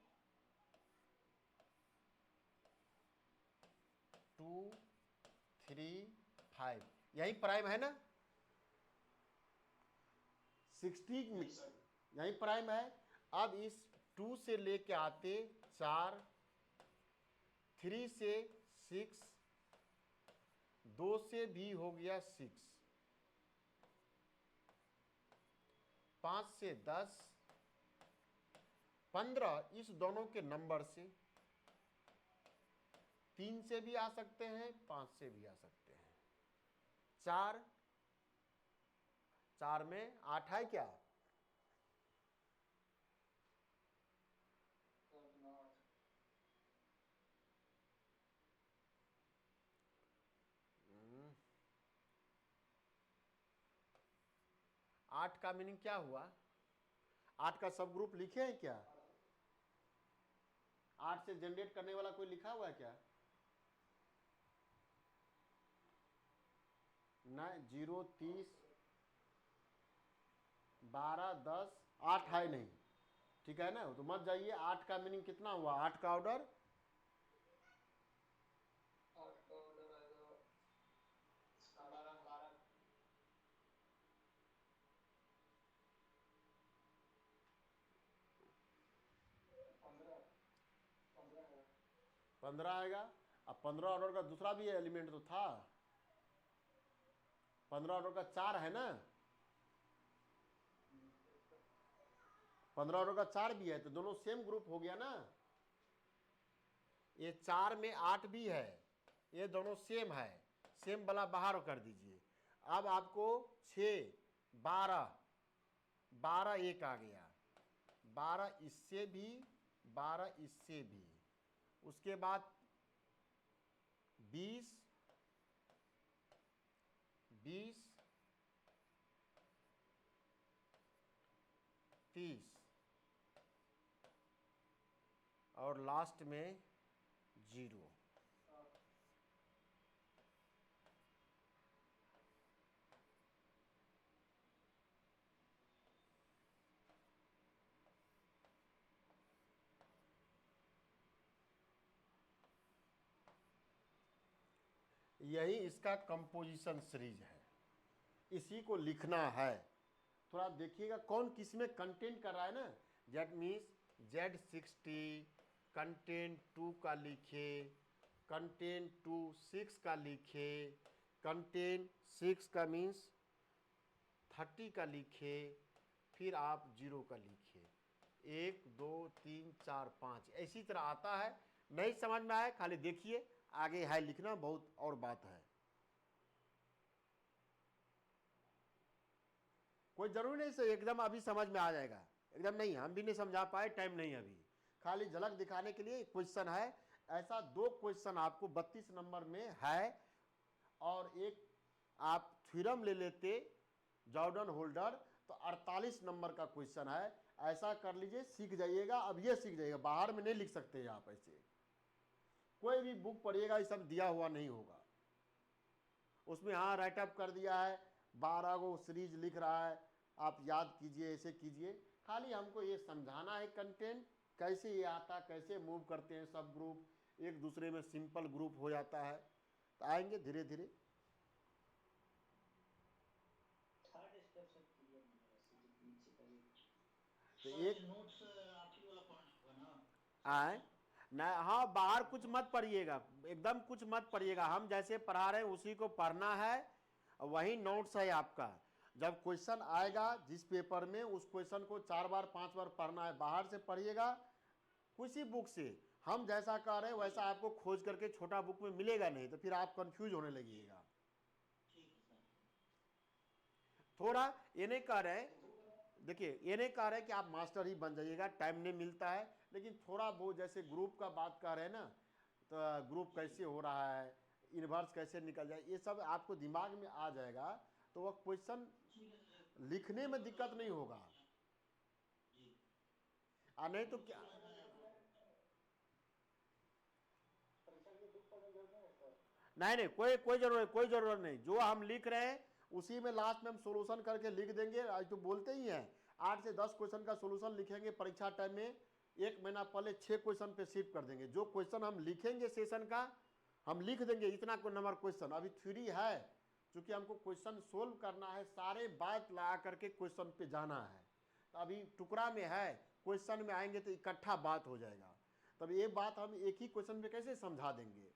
2 3 5, यही प्राइम है ना, 60 में यही प्राइम है। अब इस 2 से लेके आते 4, 3 से 6, 2 से भी हो गया 6, 5 से 10, 15, इस दोनों के नंबर से 3 से भी आ सकते हैं, 5 से भी आ सकते हैं। 4 में 8 है क्या, आठ का मीनिंग क्या हुआ, 8 का सब ग्रुप लिखे हैं क्या, 8 से जनरेट करने वाला कोई लिखा हुआ है क्या, ना, 0 30 12 10, 8 है नहीं, ठीक है ना। तो मत जाइए, 8 का मीनिंग कितना हुआ, 8 का ऑर्डर 15 आएगा। अब 15 ऑर्डर का दूसरा भी एलिमेंट तो था, 15 ऑर्डर का 4 है ना, 15 ऑर्डर का 4 भी है, तो दोनों सेम ग्रुप हो गया ना। ये 4 में 8 भी है, ये दोनों सेम है, सेम वाला बाहर कर दीजिए। अब आपको 6 12 12 एक आ गया, 12 इससे भी, 12 इससे भी, उसके बाद 20 20 30 और लास्ट में 0। यही इसका कंपोजिशन सीरीज है, इसी को लिखना है। थोड़ा देखिएगा कौन किस में कंटेंट कर रहा है ना। दैट मीन्स Z60 कंटेंट 2 का लिखे, कंटेंट 2 6 का लिखे, कंटेंट 6 का मीन्स 30 का लिखे, फिर आप 0 का लिखे। 1 2 3 4 5 इसी तरह आता है। नहीं समझ में आए खाली देखिए, आगे है लिखना, बहुत और बात है। कोई जरूरी नहीं से एकदम अभी समझ में आ जाएगा, एकदम नहीं, हम भी नहीं समझा पाए, टाइम नहीं अभी, खाली झलक दिखाने के लिए क्वेश्चन है। ऐसा 2 क्वेश्चन आपको 32 नंबर में है, और एक आप थ्योरम ले लेते जॉर्डन होल्डर तो 48 नंबर का क्वेश्चन है। ऐसा कर लीजिए, सीख जाइएगा। अब ये सीख जाइएगा, बाहर में नहीं लिख सकते आप ऐसे। कोई भी बुक पढ़िएगा ये सब दिया हुआ नहीं होगा उसमें। हाँ राइटअप कर दिया है, 12 गो सीरीज लिख रहा है, आप याद कीजिए, ऐसे कीजिए। खाली हमको ये समझाना है कंटेंट कैसे ये आता, कैसे मूव करते हैं सब ग्रुप, एक दूसरे में सिंपल ग्रुप हो जाता है। तो आएंगे धीरे धीरे। थर्ड स्टेप से क्लियर नहीं है वैसे, जो नीचे का ये तो सर एक नोट्स आप ही वाला पढ़ना होगा ना? आए ना, हाँ बाहर कुछ मत पढ़िएगा, एकदम कुछ मत पढ़िएगा। हम जैसे पढ़ा रहे हैं उसी को पढ़ना है, वही नोट्स है आपका। जब क्वेश्चन आएगा जिस पेपर में, उस क्वेश्चन को 4 बार 5 बार पढ़ना है। बाहर से पढ़िएगा किसी बुक से, हम जैसा कह रहे हैं वैसा आपको खोज करके छोटा बुक में मिलेगा नहीं, तो फिर आप कंफ्यूज होने लगिएगा। ठीक है सर। थोड़ा ये नहीं कह रहे हैं, देखिए ये नहीं कह रहे कि आप मास्टर ही बन जाइएगा, टाइम नहीं मिलता है, लेकिन थोड़ा बहुत जैसे ग्रुप का बात कर रहे हैं ना, तो ग्रुप कैसे हो रहा है, इन्वर्स कैसे निकल जाए, ये सब आपको दिमाग में आ जाएगा, तो वह क्वेश्चन ठीक है सर। लिखने में दिक्कत नहीं होगा। जी। और नहीं तो क्या, नहीं कोई जरूरत नहीं। जो हम लिख रहे हैं उसी में लास्ट में हम सोल्यूशन करके लिख देंगे। आज तो बोलते ही हैं 8 से 10 क्वेश्चन का सोल्यूशन लिखेंगे परीक्षा टाइम में। 1 महीना पहले 6 क्वेश्चन पे शिफ्ट कर देंगे। जो क्वेश्चन हम लिखेंगे सेशन का, हम लिख देंगे इतना नंबर क्वेश्चन। अभी थ्योरी है, चूंकि हमको क्वेश्चन सोल्व करना है, सारे बात ला करके क्वेश्चन पे जाना है। तो अभी टुकड़ा में है, क्वेश्चन में आएंगे तो इकट्ठा बात हो जाएगा। तब ये बात हम एक ही क्वेश्चन पे कैसे समझा देंगे।